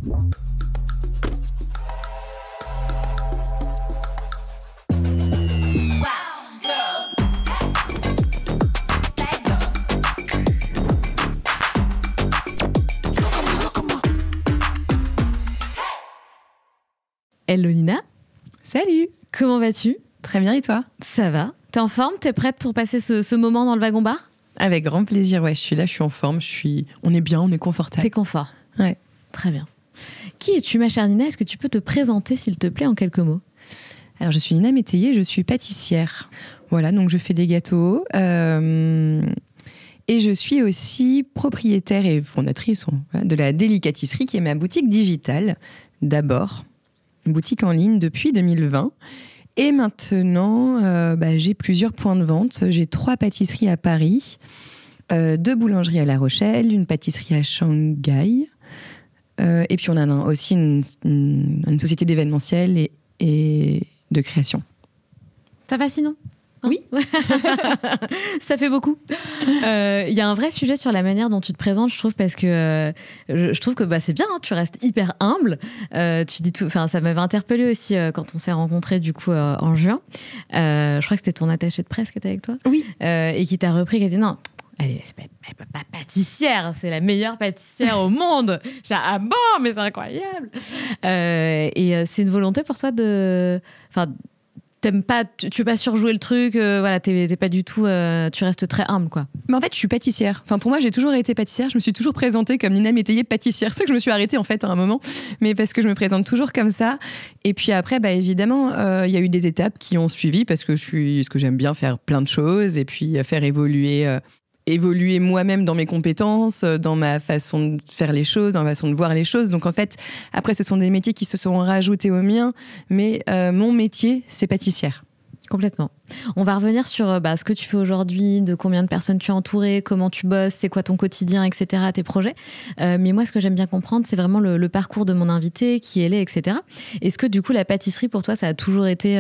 Hello Nina. Salut. Comment vas-tu ? Très bien, et toi ? Ça va. T'es en forme ? T'es prête pour passer ce moment dans le wagon-bar ? Avec grand plaisir, ouais. Je suis là, je suis en forme, on est bien, on est confortable. T'es confort ? Ouais. Très bien. Qui es-tu, ma chère Nina ? Est-ce que tu peux te présenter, s'il te plaît, en quelques mots ? Alors, je suis Nina Métayer, je suis pâtissière. Voilà, donc je fais des gâteaux. Et je suis aussi propriétaire et fondatrice de la Délicatisserie, qui est ma boutique digitale, d'abord. Une boutique en ligne depuis 2020. Et maintenant, j'ai plusieurs points de vente. J'ai 3 pâtisseries à Paris, 2 boulangeries à La Rochelle, une pâtisserie à Shanghai. Et puis on a aussi une société d'événementiel et de création. Ça va sinon ? Oui. Ça fait beaucoup. Il y a un vrai sujet sur la manière dont tu te présentes, je trouve, parce que je trouve que c'est bien, hein, tu restes hyper humble. Tu dis tout. Enfin, ça m'avait interpellée aussi quand on s'est rencontrés du coup en juin. Je crois que c'était ton attaché de presse qui était avec toi. Oui. Et qui t'a repris, qui a dit non. Elle est pas pâtissière, c'est la meilleure pâtissière au monde. J'ai dit, ah bon, mais c'est incroyable. Et c'est une volonté pour toi t'aimes pas, tu veux pas surjouer le truc, t'es pas du tout, tu restes très humble, quoi. Mais en fait, je suis pâtissière. Enfin, pour moi, j'ai toujours été pâtissière. Je me suis toujours présentée comme Nina Métayer pâtissière. C'est ça que je me suis arrêtée, en fait, à un moment. Mais parce que je me présente toujours comme ça. Et puis après, évidemment, il y a eu des étapes qui ont suivi parce que j'aime bien faire plein de choses et puis faire évoluer moi-même dans mes compétences, dans ma façon de faire les choses, dans ma façon de voir les choses. Donc en fait, après, ce sont des métiers qui se sont rajoutés aux miens, mais mon métier, c'est pâtissière. Complètement. On va revenir sur ce que tu fais aujourd'hui, de combien de personnes tu es entourée, comment tu bosses, c'est quoi ton quotidien, etc., tes projets. Mais moi, ce que j'aime bien comprendre, c'est vraiment le parcours de mon invité, qui elle est, etc. Est-ce que du coup, la pâtisserie, pour toi, ça a toujours été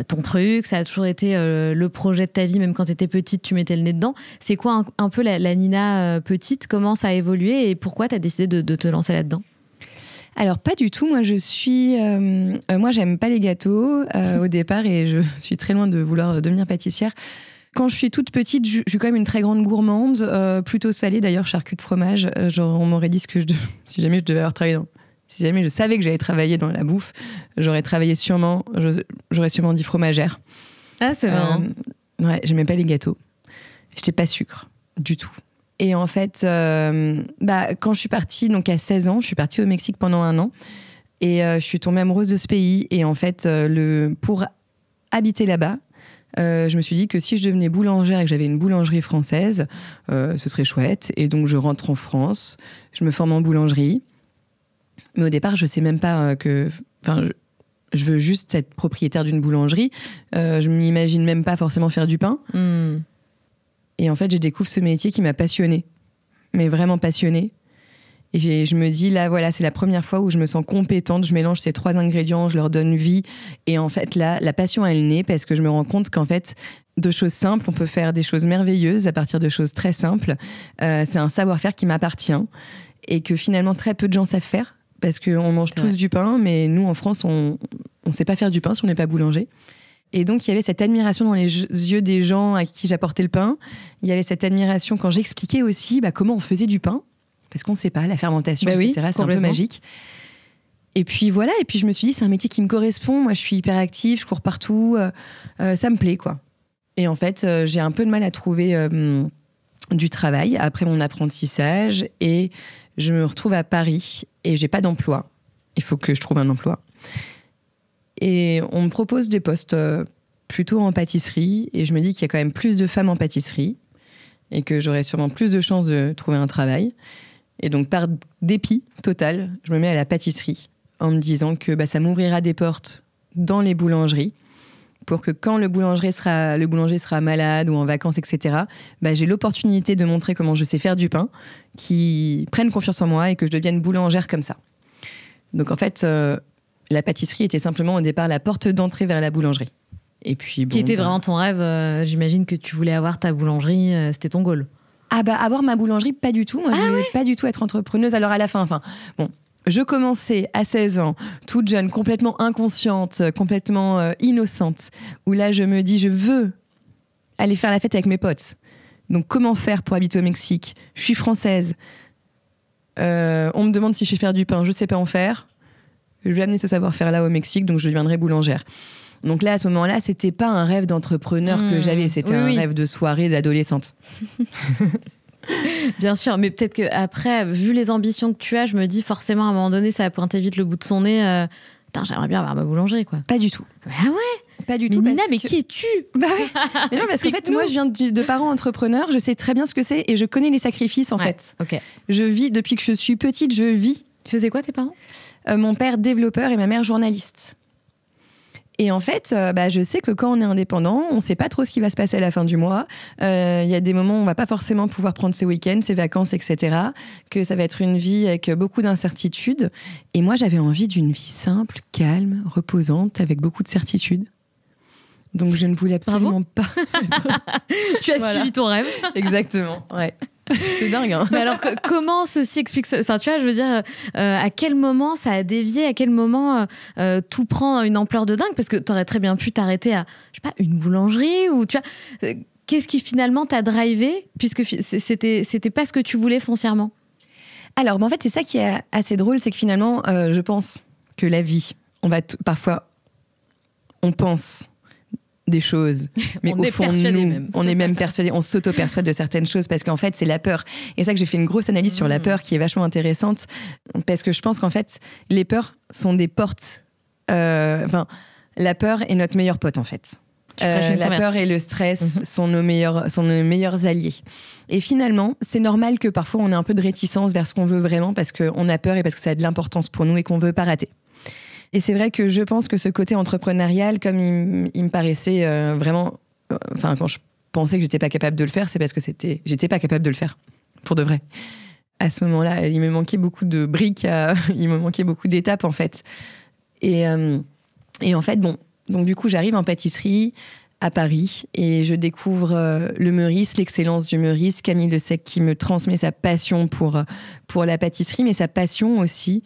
ton truc, ça a toujours été le projet de ta vie, même quand tu étais petite, tu mettais le nez dedans. C'est quoi un peu la Nina petite ? Comment ça a évolué et pourquoi tu as décidé de te lancer là-dedans ? Alors, pas du tout. Moi, moi, j'aime pas les gâteaux au départ et je suis très loin de vouloir devenir pâtissière. Quand je suis toute petite, je suis quand même une très grande gourmande, plutôt salée d'ailleurs, charcut de fromage. On m'aurait dit si jamais je devais avoir travaillé si jamais je savais que j'allais travailler dans la bouffe, j'aurais sûrement dit fromagère. Ah, c'est marrant. Ouais, j'aimais pas les gâteaux. J'étais pas sucre du tout. Et en fait, quand je suis partie, donc à 16 ans, je suis partie au Mexique pendant 1 an. Et je suis tombée amoureuse de ce pays. Et en fait, pour habiter là-bas, je me suis dit que si je devenais boulangère et que j'avais une boulangerie française, ce serait chouette. Et donc, je rentre en France, je me forme en boulangerie. Mais au départ, je sais même pas je veux juste être propriétaire d'une boulangerie. Je m'imagine même pas forcément faire du pain. Mm. Et en fait, je découvre ce métier qui m'a passionnée, mais vraiment passionnée. Et je me dis, là, voilà, c'est la première fois où je me sens compétente. Je mélange ces 3 ingrédients, je leur donne vie. Et en fait, là, la passion, elle naît parce que je me rends compte qu'en fait, de choses simples, on peut faire des choses merveilleuses à partir de choses très simples. C'est un savoir-faire qui m'appartient et que finalement, très peu de gens savent faire parce qu'on mange tous du pain, mais nous, en France, on ne sait pas faire du pain si on n'est pas boulanger. Et donc, il y avait cette admiration dans les yeux des gens à qui j'apportais le pain. Il y avait cette admiration quand j'expliquais aussi comment on faisait du pain. Parce qu'on ne sait pas, la fermentation, etc. Oui, c'est un peu magique. Et puis voilà, et puis je me suis dit, c'est un métier qui me correspond. Moi, je suis hyper active, je cours partout. Ça me plaît, quoi. Et en fait, j'ai un peu de mal à trouver du travail après mon apprentissage. Et je me retrouve à Paris et j'ai pas d'emploi. Il faut que je trouve un emploi. Et on me propose des postes plutôt en pâtisserie. Et je me dis qu'il y a quand même plus de femmes en pâtisserie et que j'aurais sûrement plus de chances de trouver un travail. Et donc, par dépit total, je me mets à la pâtisserie en me disant que ça m'ouvrira des portes dans les boulangeries pour que quand le boulanger sera malade ou en vacances, etc., j'ai l'opportunité de montrer comment je sais faire du pain, qu'ils prennent confiance en moi et que je devienne boulangère comme ça. Donc, en fait... la pâtisserie était simplement au départ la porte d'entrée vers la boulangerie. Et puis, qui était vraiment ton rêve, j'imagine que tu voulais avoir ta boulangerie, c'était ton goal. Ah avoir ma boulangerie, pas du tout. Moi, je voulais pas du tout être entrepreneuse. Alors à la fin, je commençais à 16 ans, toute jeune, complètement inconsciente, complètement innocente, où là, je me dis, je veux aller faire la fête avec mes potes. Donc, comment faire pour habiter au Mexique ? Je suis française. On me demande si je sais faire du pain. Je ne sais pas en faire. Je vais amener ce savoir-faire-là au Mexique, donc je deviendrai boulangère. Donc là, à ce moment-là, c'était pas un rêve d'entrepreneur que j'avais. C'était un rêve de soirée d'adolescente. Bien sûr, mais peut-être qu'après, vu les ambitions que tu as, je me dis forcément, à un moment donné, ça va pointer vite le bout de son nez. Putain, j'aimerais bien avoir ma boulangerie, quoi. Pas du tout. Ah ouais ? Pas du tout. Nina, mais qui es-tu ? Bah ouais. Mais non, parce qu'en fait, moi, je viens de parents entrepreneurs, je sais très bien ce que c'est et je connais les sacrifices, en fait. Ok. Je vis, depuis que je suis petite, je vis. Tu faisais quoi, tes parents ? Mon père développeur et ma mère journaliste. Et en fait, je sais que quand on est indépendant, on ne sait pas trop ce qui va se passer à la fin du mois. Il y a des moments où on ne va pas forcément pouvoir prendre ses week-ends, ses vacances, etc. Que ça va être une vie avec beaucoup d'incertitudes. Et moi, j'avais envie d'une vie simple, calme, reposante, avec beaucoup de certitudes. Donc, je ne voulais absolument pas. Tu as suivi ton rêve. Exactement, ouais. C'est dingue, hein. Mais alors, comment ceci explique... Enfin, tu vois, je veux dire, à quel moment ça a dévié, à quel moment tout prend une ampleur de dingue ? Parce que tu aurais très bien pu t'arrêter à, je sais pas, une boulangerie ou tu vois... Qu'est-ce qui finalement t'a drivé, puisque c'était pas ce que tu voulais foncièrement ? Alors, en fait, c'est ça qui est assez drôle, c'est que finalement, je pense que la vie, parfois, on pense des choses, mais au fond, on est même persuadé, on s'auto-persuade de certaines choses parce qu'en fait, c'est la peur. Et c'est ça que j'ai fait une grosse analyse sur la peur qui est vachement intéressante parce que je pense qu'en fait, les peurs sont des portes. La peur est notre meilleur pote, en fait. La peur et le stress sont nos meilleurs alliés. Et finalement, c'est normal que parfois on ait un peu de réticence vers ce qu'on veut vraiment parce qu'on a peur et parce que ça a de l'importance pour nous et qu'on veut pas rater. Et c'est vrai que je pense que ce côté entrepreneurial, comme il me paraissait vraiment... quand je pensais que j'étais pas capable de le faire, c'est parce que j'étais pas capable de le faire, pour de vrai. À ce moment-là, il me manquait beaucoup de briques, il me manquait beaucoup d'étapes, en fait. Et en fait, bon... Donc du coup, j'arrive en pâtisserie à Paris et je découvre le Meurice, l'excellence du Meurice, Camille Le Sec qui me transmet sa passion pour la pâtisserie, mais sa passion aussi...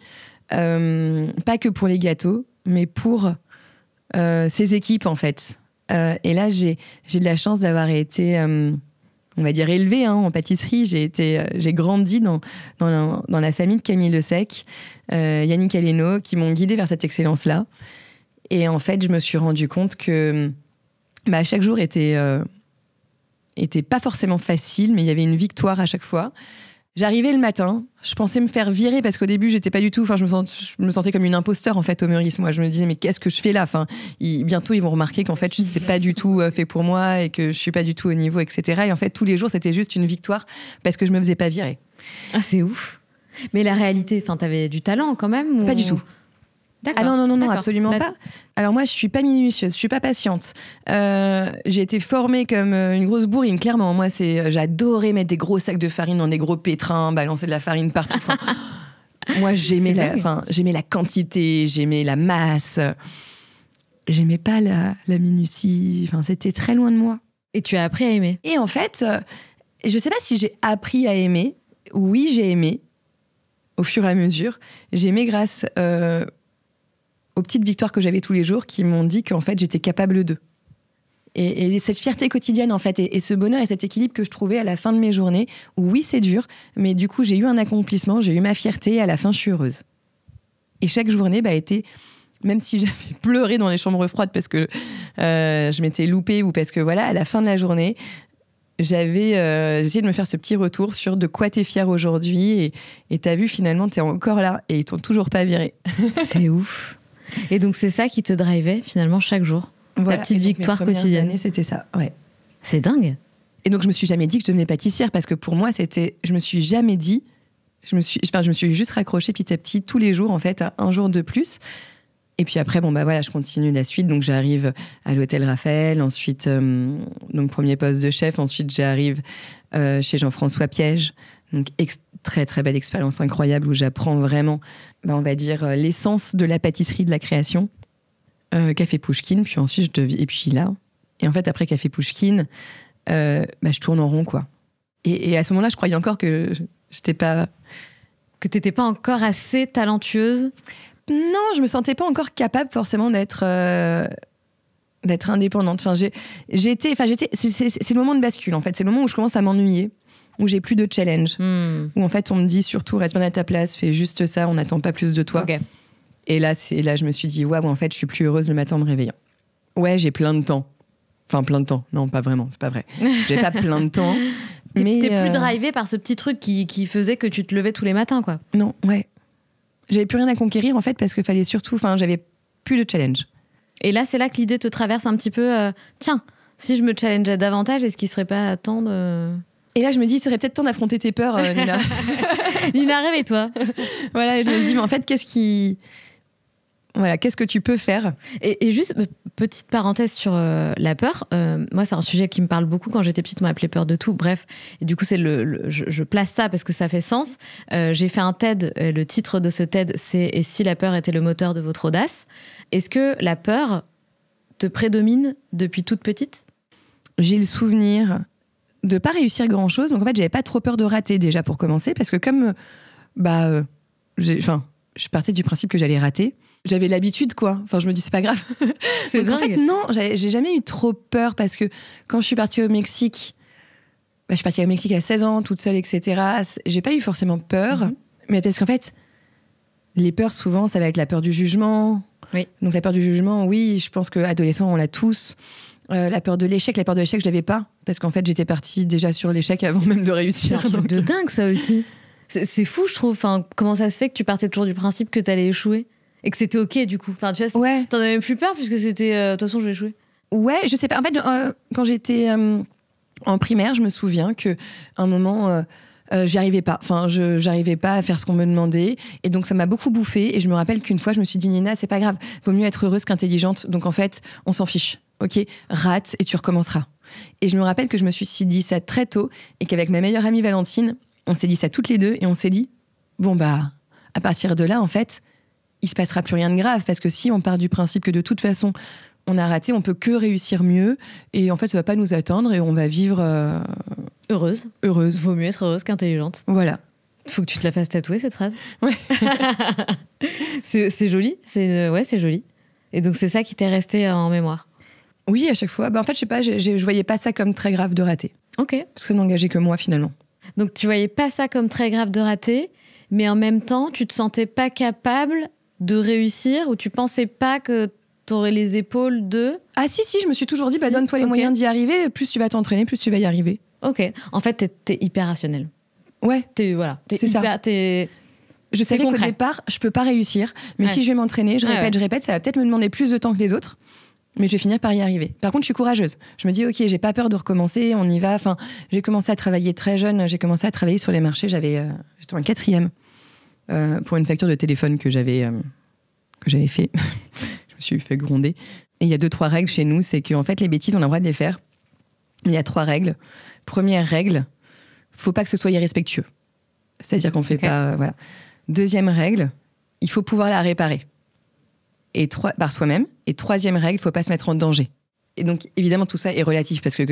pas que pour les gâteaux, mais pour ses équipes, en fait. Et là, j'ai de la chance d'avoir été, on va dire, élevée en pâtisserie. J'ai grandi dans la famille de Camille Le Sec, Yannick Aleno, qui m'ont guidée vers cette excellence-là. Et en fait, je me suis rendu compte que chaque jour était pas forcément facile, mais il y avait une victoire à chaque fois. J'arrivais le matin, je pensais me faire virer parce qu'au début, j'étais pas du tout... je me sentais comme une imposteur, en fait, au Meurice. Moi, je me disais, mais qu'est-ce que je fais là ? Bientôt, ils vont remarquer qu'en fait, c'est pas du tout fait pour moi et que je suis pas du tout au niveau, etc. Et en fait, tous les jours, c'était juste une victoire parce que je me faisais pas virer. Ah, c'est ouf. Mais la réalité, t'avais du talent quand même ? Pas du tout. D'accord. Ah non, absolument pas. Alors moi, je suis pas minutieuse, je suis pas patiente. J'ai été formée comme une grosse bourrine, clairement. Moi, j'adorais mettre des gros sacs de farine dans des gros pétrins, balancer de la farine partout. Moi, j'aimais la quantité, j'aimais la masse. J'aimais pas la minutie. C'était très loin de moi. Et tu as appris à aimer. Et en fait, je sais pas si j'ai appris à aimer. Oui, j'ai aimé. Au fur et à mesure. J'ai aimé grâce... aux petites victoires que j'avais tous les jours qui m'ont dit qu'en fait, j'étais capable d'eux. Et cette fierté quotidienne, en fait, et ce bonheur et cet équilibre que je trouvais à la fin de mes journées, où oui, c'est dur, mais du coup, j'ai eu un accomplissement, j'ai eu ma fierté, et à la fin, je suis heureuse. Et chaque journée était... Même si j'avais pleuré dans les chambres froides parce que je m'étais loupée ou parce que, voilà, à la fin de la journée, j'avais essayé de me faire ce petit retour sur de quoi t'es fière aujourd'hui. Et t'as vu, finalement, t'es encore là et ils t'ont toujours pas viré. C'est ouf. Et donc, c'est ça qui te drivait, finalement, chaque jour. Voilà, ta petite victoire quotidienne. Années, c'était ça, ouais. C'est dingue. Et donc, je me suis jamais dit que je devenais pâtissière parce que pour moi, je me suis jamais dit... Je me suis juste raccrochée petit à petit, tous les jours, en fait, à un jour de plus. Et puis après, je continue la suite. Donc, j'arrive à l'hôtel Raphaël. Ensuite, donc, premier poste de chef. Ensuite, j'arrive chez Jean-François Piège. Donc, très, très belle expérience incroyable où j'apprends vraiment, on va dire, l'essence de la pâtisserie, de la création. Café Pouchkine. Puis ensuite, et puis là. Et en fait, après Café Pouchkine, je tourne en rond, quoi. Et à ce moment-là, je croyais encore que j'étais pas... Que t'étais pas encore assez talentueuse? Non, je me sentais pas encore capable forcément d'être indépendante. Enfin, c'est le moment de bascule en fait. C'est le moment où je commence à m'ennuyer, où j'ai plus de challenge, où en fait on me dit surtout reste bien à ta place, fais juste ça, on n'attend pas plus de toi. Okay. Et là, je me suis dit waouh, en fait, je suis plus heureuse le matin en me réveillant. Ouais, j'ai plein de temps. Enfin, plein de temps. Non, pas vraiment, c'est pas vrai. J'ai pas plein de temps. T'es plus drivée par ce petit truc qui faisait que tu te levais tous les matins, quoi. Non, ouais. J'avais plus rien à conquérir en fait parce qu'il fallait surtout, j'avais plus de challenge. Et là, c'est là que l'idée te traverse un petit peu. Tiens, si je me challengeais davantage, est-ce qu'il serait pas temps de... Et là, je me dis, il serait peut-être temps d'affronter tes peurs, Nina. Nina, réveille-toi. Voilà, et je me dis, mais en fait, qu'est-ce que tu peux faire? Et juste, petite parenthèse sur la peur. Moi, c'est un sujet qui me parle beaucoup. Quand j'étais petite, on m'appelait peur de tout. Bref, et du coup, je place ça parce que ça fait sens. J'ai fait un TED. Le titre de ce TED, c'est « Et si la peur était le moteur de votre audace ?» Est-ce que la peur te prédomine depuis toute petite? J'ai le souvenir de pas réussir grand-chose. Donc, en fait, j'avais pas trop peur de rater, déjà, pour commencer. Parce que comme... je partais du principe que j'allais rater. J'avais l'habitude, quoi. Enfin, je me dis, c'est pas grave. C'est donc, en fait, non, j'ai jamais eu trop peur parce que quand je suis partie au Mexique, je suis partie au Mexique à 16 ans, toute seule, etc. J'ai pas eu forcément peur. Mais parce qu'en fait, les peurs, souvent, ça va être la peur du jugement. Oui. Donc, la peur du jugement, oui, je pense qu'adolescents, on l'a tous. La peur de l'échec, je l'avais pas. Parce qu'en fait, j'étais partie déjà sur l'échec avant même de réussir. C'est un truc de dingue, ça aussi. C'est fou, je trouve. Enfin, comment ça se fait que tu partais toujours du principe que t'allais échouer et que c'était ok, du coup? Enfin, tu vois, ouais. T'en avais même plus peur puisque c'était de toute façon, je vais échouer. Ouais, je sais pas. En fait, quand j'étais en primaire, je me souviens qu'à un moment, j'y arrivais pas. Enfin, j'arrivais pas à faire ce qu'on me demandait. Et donc, ça m'a beaucoup bouffé. Et je me rappelle qu'une fois, je me suis dit, Nina, c'est pas grave. Vaut mieux être heureuse qu'intelligente. Donc, en fait, on s'en fiche. Ok, rate et tu recommenceras. Et je me rappelle que je me suis dit ça très tôt et qu'avec ma meilleure amie Valentine, on s'est dit ça toutes les deux et on s'est dit, bon à partir de là, en fait, il se passera plus rien de grave parce que si on part du principe que de toute façon, on a raté, on peut que réussir mieux et en fait, ça va pas nous atteindre et on va vivre heureuse. Vaut mieux être heureuse qu'intelligente. Voilà. Faut que tu te la fasses tatouer, cette phrase. Ouais. c'est joli. C'est joli. Et donc, c'est ça qui t'est resté en mémoire. Oui, à chaque fois. En fait, je sais pas, je voyais pas ça comme très grave de rater. Ok. Parce que ça n'engageait que moi, finalement. Donc, tu voyais pas ça comme très grave de rater, mais en même temps, tu te sentais pas capable de réussir ou tu pensais pas que t'aurais les épaules de... Ah si, je me suis toujours dit, donne-toi les moyens d'y arriver, plus tu vas t'entraîner, plus tu vas y arriver. Ok. En fait, t'es hyper rationnel. Ouais. C'est ça. Je savais qu'au départ, je peux pas réussir, mais si je vais m'entraîner, je répète, ça va peut-être me demander plus de temps que les autres. Mais je vais finir par y arriver. Par contre, je suis courageuse. Je me dis, ok, j'ai pas peur de recommencer, on y va. Enfin, j'ai commencé à travailler très jeune. J'ai commencé à travailler sur les marchés. J'étais en 4e pour une facture de téléphone que j'avais fait. Je me suis fait gronder. Et il y a 2-3 règles chez nous. C'est qu'en fait, les bêtises, on a le droit de les faire. Il y a 3 règles. Première règle, faut pas que ce soit irrespectueux. C'est-à-dire qu'on fait pas... voilà. Deuxième règle, il faut pouvoir la réparer. Par soi-même. Et 3e règle, faut pas se mettre en danger. Et donc, évidemment, tout ça est relatif parce que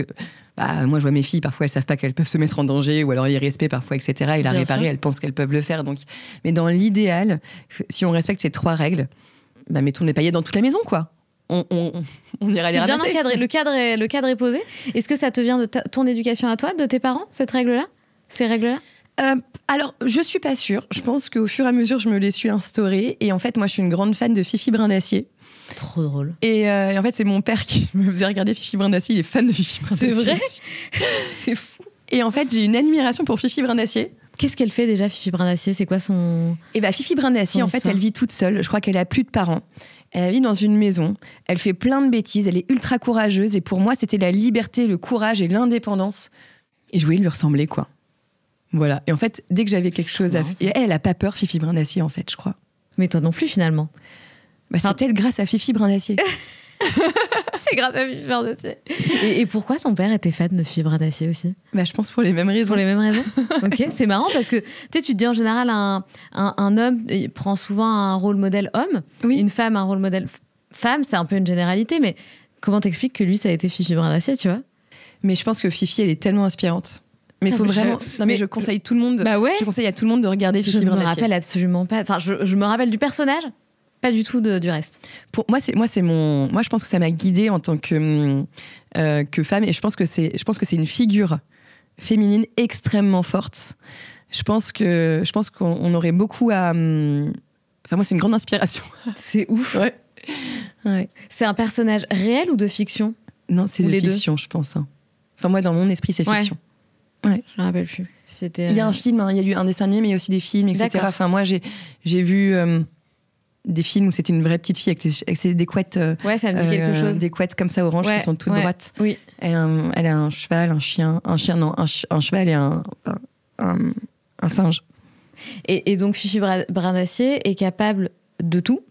moi, je vois mes filles, parfois, elles savent pas qu'elles peuvent se mettre en danger ou alors l'irrespect, parfois, etc. Et la réparer, elles pensent qu'elles peuvent le faire. Donc... Mais dans l'idéal, si on respecte ces 3 règles, mettons des paillettes dans toute la maison, quoi. On ira les ramasser. C'est bien encadré. Le cadre est posé. Est-ce que ça te vient de ton éducation à toi, de tes parents, cette règle-là? Ces règles-là? Alors, je suis pas sûre. Je pense qu'au fur et à mesure, je me les suis instaurées. Et en fait, moi, je suis une grande fan de Fifi Brin d'Acier. Trop drôle. Et en fait, c'est mon père qui me faisait regarder Fifi Brin d'Acier. Il est fan de Fifi Brin d'Acier. C'est vrai? C'est fou. Et en fait, j'ai une admiration pour Fifi Brin d'Acier. Qu'est-ce qu'elle fait déjà, Fifi Brin d'Acier? C'est quoi son... Fifi Brin d'Acier, en fait, elle vit toute seule. Je crois qu'elle a plus de parents. Elle vit dans une maison. Elle fait plein de bêtises. Elle est ultra courageuse. Et pour moi, c'était la liberté, le courage et l'indépendance. Et je voulais lui ressembler, quoi. Voilà. Et en fait, dès que j'avais quelque chose à faire... Elle a pas peur, Fifi Brin d'Acier, en fait, je crois. Mais toi non plus, finalement. C'est peut-être grâce à Fifi Brin d'Acier. C'est grâce à Fifi Brin d'Acier. Et pourquoi ton père était fan de Fifi Brin d'Acier aussi? Je pense pour les mêmes raisons. Pour les mêmes raisons. Ok, c'est marrant parce que tu te dis en général, un homme il prend souvent un rôle modèle homme, une femme un rôle modèle femme, c'est un peu une généralité, mais comment t'expliques que lui, ça a été Fifi Brin d'Acier, tu vois? Mais je pense que Fifi, elle est tellement inspirante. Mais il faut vraiment. Non, mais je conseille tout le monde. Bah ouais. Je conseille à tout le monde de regarder Fifi Brindacier. Je me rappelle absolument pas. Enfin, je me rappelle du personnage, pas du tout du reste. Pour moi, je pense que ça m'a guidée en tant que femme, et je pense que c'est une figure féminine extrêmement forte. Je pense qu'on aurait beaucoup à. Enfin, moi, c'est une grande inspiration. C'est ouf. Ouais. C'est un personnage réel ou de fiction? Non, c'est de fiction, je pense. Enfin, moi, dans mon esprit, c'est fiction. Ouais. Je me rappelle plus. Il y a un film, il y a eu un dessin animé, mais il y a aussi des films, etc. D'accord. Enfin, moi, j'ai vu des films où c'était une vraie petite fille avec des couettes. Ouais, ça me dit quelque chose. Des couettes comme ça oranges qui sont toutes droites. Oui. Elle a un cheval, un cheval et un singe. Et donc Fifi Brindacier est capable de tout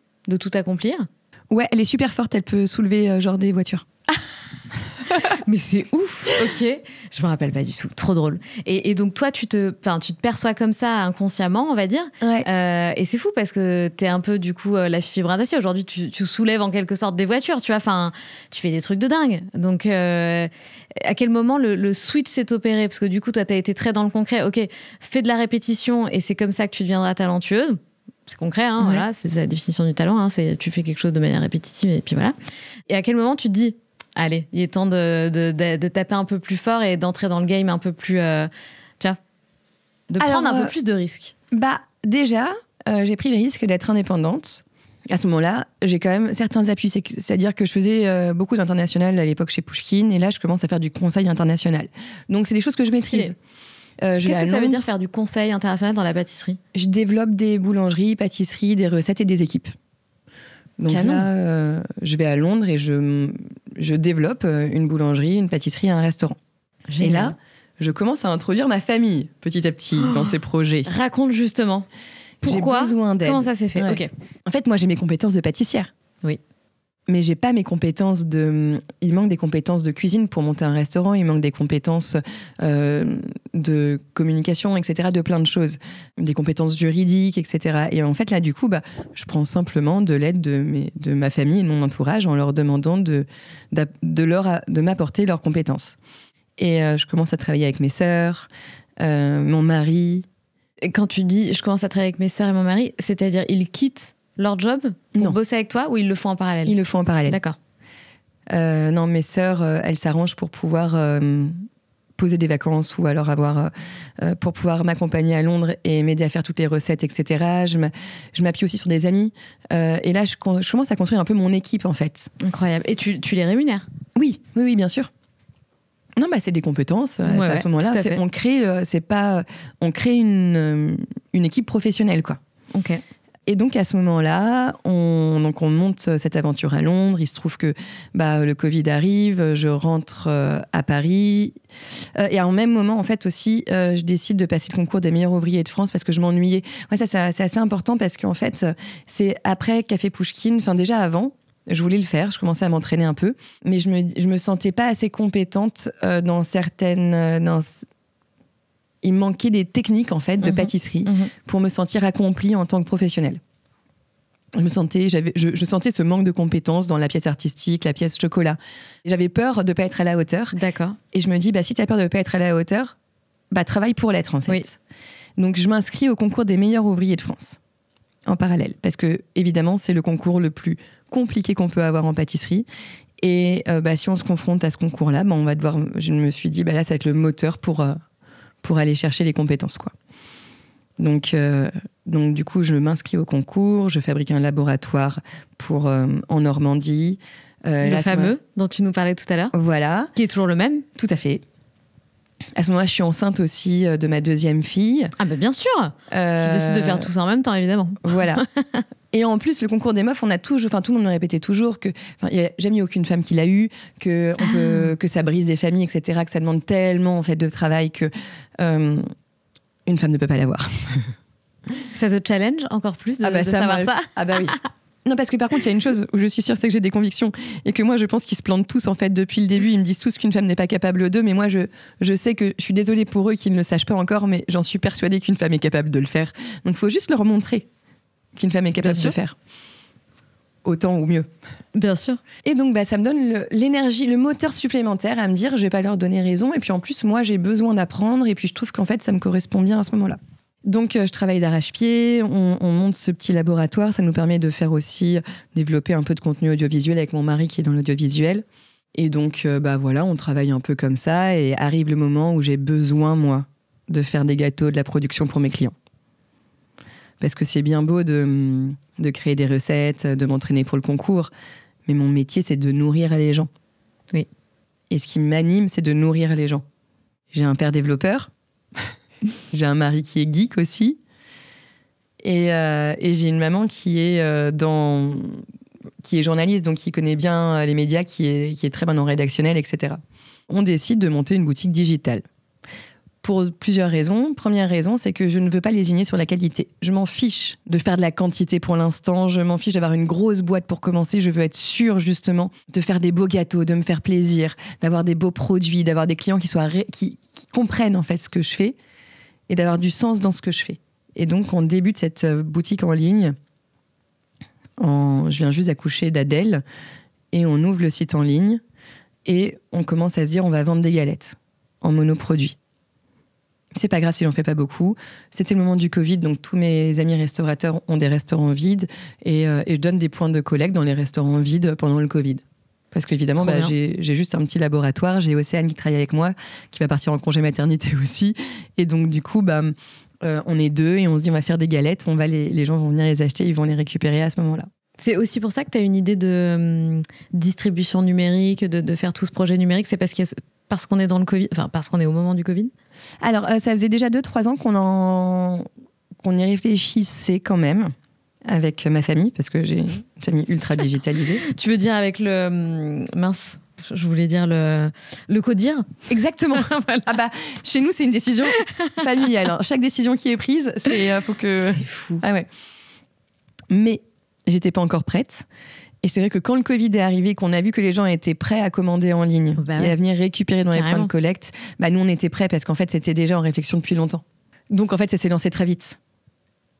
accomplir. Ouais, elle est super forte, elle peut soulever genre des voitures. Mais c'est ouf. Ok, je me rappelle pas du tout. Trop drôle. Et donc toi, tu te perçois comme ça inconsciemment, on va dire. Ouais. Et c'est fou parce que t'es un peu du coup la Fifi Brindacier. Aujourd'hui, tu soulèves en quelque sorte des voitures, tu vois. Enfin, tu fais des trucs de dingue. Donc, à quel moment le switch s'est opéré? Parce que du coup, toi, t'as été très dans le concret. Ok, fais de la répétition et c'est comme ça que tu deviendras talentueuse. C'est concret, hein, ouais. Voilà, c'est la définition du talent. Hein, c'est tu fais quelque chose de manière répétitive et puis voilà. Et à quel moment tu te dis allez, il est temps de taper un peu plus fort et d'entrer dans le game un peu plus... tu vois, de prendre un peu plus de risques. Bah, déjà, j'ai pris le risque d'être indépendante. À ce moment-là, j'ai quand même certains appuis. C'est-à-dire que je faisais beaucoup d'international à l'époque chez Pushkin. Et là, je commence à faire du conseil international. Donc, c'est des choses que je maîtrise. Qu'est-ce que ça veut dire faire du conseil international dans la pâtisserie? Je développe des boulangeries, pâtisseries, des recettes et des équipes. Donc Canon. Là, je vais à Londres et je développe une boulangerie, une pâtisserie et un restaurant. Génial. Et là, je commence à introduire ma famille petit à petit dans ces projets. Raconte justement. Pourquoi? J'ai besoin d'aide. Comment ça s'est fait? Ouais. Ok. En fait, moi, j'ai mes compétences de pâtissière. Oui. Mais j'ai pas mes compétences Il manque des compétences de cuisine pour monter un restaurant, il manque des compétences de communication, etc., de plein de choses. Des compétences juridiques, etc. Et en fait, là, du coup, je prends simplement de l'aide de ma famille et de mon entourage en leur demandant de m'apporter leurs compétences. Et je commence à travailler avec mes sœurs, mon mari. Et quand tu dis « je commence à travailler avec mes sœurs et mon mari », c'est-à-dire ils quittent leur job pour bosser avec toi ou ils le font en parallèle? Ils le font en parallèle. D'accord. Non, mes sœurs, elles s'arrangent pour pouvoir poser des vacances ou alors pour pouvoir m'accompagner à Londres et m'aider à faire toutes les recettes, etc. Je m'appuie aussi sur des amis. Et là, je commence à construire un peu mon équipe, en fait. Incroyable. Et tu les rémunères? Oui, bien sûr. Non, c'est des compétences. À ce moment-là, on crée une équipe professionnelle, quoi. Ok. Et donc, à ce moment-là, on monte cette aventure à Londres. Il se trouve que le Covid arrive, je rentre à Paris. Et en même moment, en fait, aussi, je décide de passer le concours des meilleurs ouvriers de France parce que je m'ennuyais. Ouais, ça, c'est assez important parce qu'en fait, c'est après Café Pushkin, enfin déjà avant, je voulais le faire, je commençais à m'entraîner un peu. Mais je me sentais pas assez compétente dans certaines... il me manquait des techniques, en fait, de pâtisserie pour me sentir accomplie en tant que professionnelle. Je sentais ce manque de compétences dans la pièce artistique, la pièce chocolat. J'avais peur de ne pas être à la hauteur. D'accord. Et je me dis, si tu as peur de ne pas être à la hauteur, travaille pour l'être, en fait. Oui. Donc, je m'inscris au concours des meilleurs ouvriers de France, en parallèle. Parce que, évidemment, c'est le concours le plus compliqué qu'on peut avoir en pâtisserie. Et si on se confronte à ce concours-là, on va devoir... Je me suis dit, là, ça va être le moteur pour aller chercher les compétences, quoi. Donc, du coup, je m'inscris au concours, je fabrique un laboratoire en Normandie. Le fameux dont tu nous parlais tout à l'heure. Voilà. Qui est toujours le même. Tout à fait. À ce moment-là, je suis enceinte aussi de ma deuxième fille. Ah bien sûr. Tu décides de faire tout ça en même temps, évidemment. Voilà. Et en plus, le concours des meufs, tout le monde me répétait toujours que il n'y a jamais aucune femme qui l'a eu, que ça brise des familles, etc., que ça demande tellement en fait de travail que une femme ne peut pas l'avoir. Ça te challenge encore plus de savoir ça? Ah oui. Non, parce que par contre, il y a une chose où je suis sûre, c'est que j'ai des convictions et que moi, je pense qu'ils se plantent tous en fait depuis le début. Ils me disent tous qu'une femme n'est pas capable d'eux, mais moi, je sais que je suis désolée pour eux qu'ils ne le sachent pas encore, mais j'en suis persuadée qu'une femme est capable de le faire. Donc, il faut juste leur montrer qu'une femme est capable de le faire. autant ou mieux. Bien sûr. Et donc, ça me donne l'énergie, le moteur supplémentaire à me dire, je vais pas leur donner raison. Et puis, en plus, moi, j'ai besoin d'apprendre. Et puis, je trouve qu'en fait, ça me correspond bien à ce moment-là. Donc, je travaille d'arrache-pied. On monte ce petit laboratoire. Ça nous permet de faire aussi développer un peu de contenu audiovisuel avec mon mari qui est dans l'audiovisuel. Et donc, voilà, on travaille un peu comme ça. Et arrive le moment où j'ai besoin, moi, de faire des gâteaux, de la production pour mes clients. Parce que c'est bien beau de créer des recettes, de m'entraîner pour le concours. Mais mon métier, c'est de nourrir les gens. Oui. Et ce qui m'anime, c'est de nourrir les gens. J'ai un père développeur. J'ai un mari qui est geek aussi. Et j'ai une maman qui est journaliste, donc qui connaît bien les médias, qui est très bonne en rédactionnel, etc. On décide de monter une boutique digitale. Pour plusieurs raisons. Première raison, c'est que je ne veux pas lésigner sur la qualité. Je m'en fiche de faire de la quantité pour l'instant. Je m'en fiche d'avoir une grosse boîte pour commencer. Je veux être sûre, justement, de faire des beaux gâteaux, de me faire plaisir, d'avoir des beaux produits, d'avoir des clients qui comprennent, en fait, ce que je fais et d'avoir du sens dans ce que je fais. Et donc, on débute cette boutique en ligne. Je viens juste d'accoucher d'Adèle et on ouvre le site en ligne et on commence à se dire on va vendre des galettes en monoproduit. C'est pas grave si j'en fais pas beaucoup. C'était le moment du Covid, donc tous mes amis restaurateurs ont des restaurants vides et je donne des points de collecte dans les restaurants vides pendant le Covid. Parce qu'évidemment, j'ai juste un petit laboratoire. J'ai Océane qui travaille avec moi, qui va partir en congé maternité aussi. Et donc, du coup, on est deux et on se dit on va faire des galettes. Les gens vont venir les acheter, ils vont les récupérer à ce moment-là. C'est aussi pour ça que tu as une idée de distribution numérique, de faire tout ce projet numérique. C'est parce qu'on est dans le Covid, enfin parce qu'on est au moment du Covid? Alors, ça faisait déjà 2-3 ans qu'on y réfléchissait quand même avec ma famille, parce que j'ai une famille ultra digitalisée. Tu veux dire avec le... mince, je voulais dire le CODIR? Exactement. Voilà. Chez nous, c'est une décision familiale. Hein. Chaque décision qui est prise, faut que... C'est fou. Ah ouais. Mais j'étais pas encore prête. Et c'est vrai que quand le Covid est arrivé, qu'on a vu que les gens étaient prêts à commander en ligne et à venir récupérer dans les points de collecte, nous, on était prêts parce qu'en fait, c'était déjà en réflexion depuis longtemps. Donc, en fait, ça s'est lancé très vite.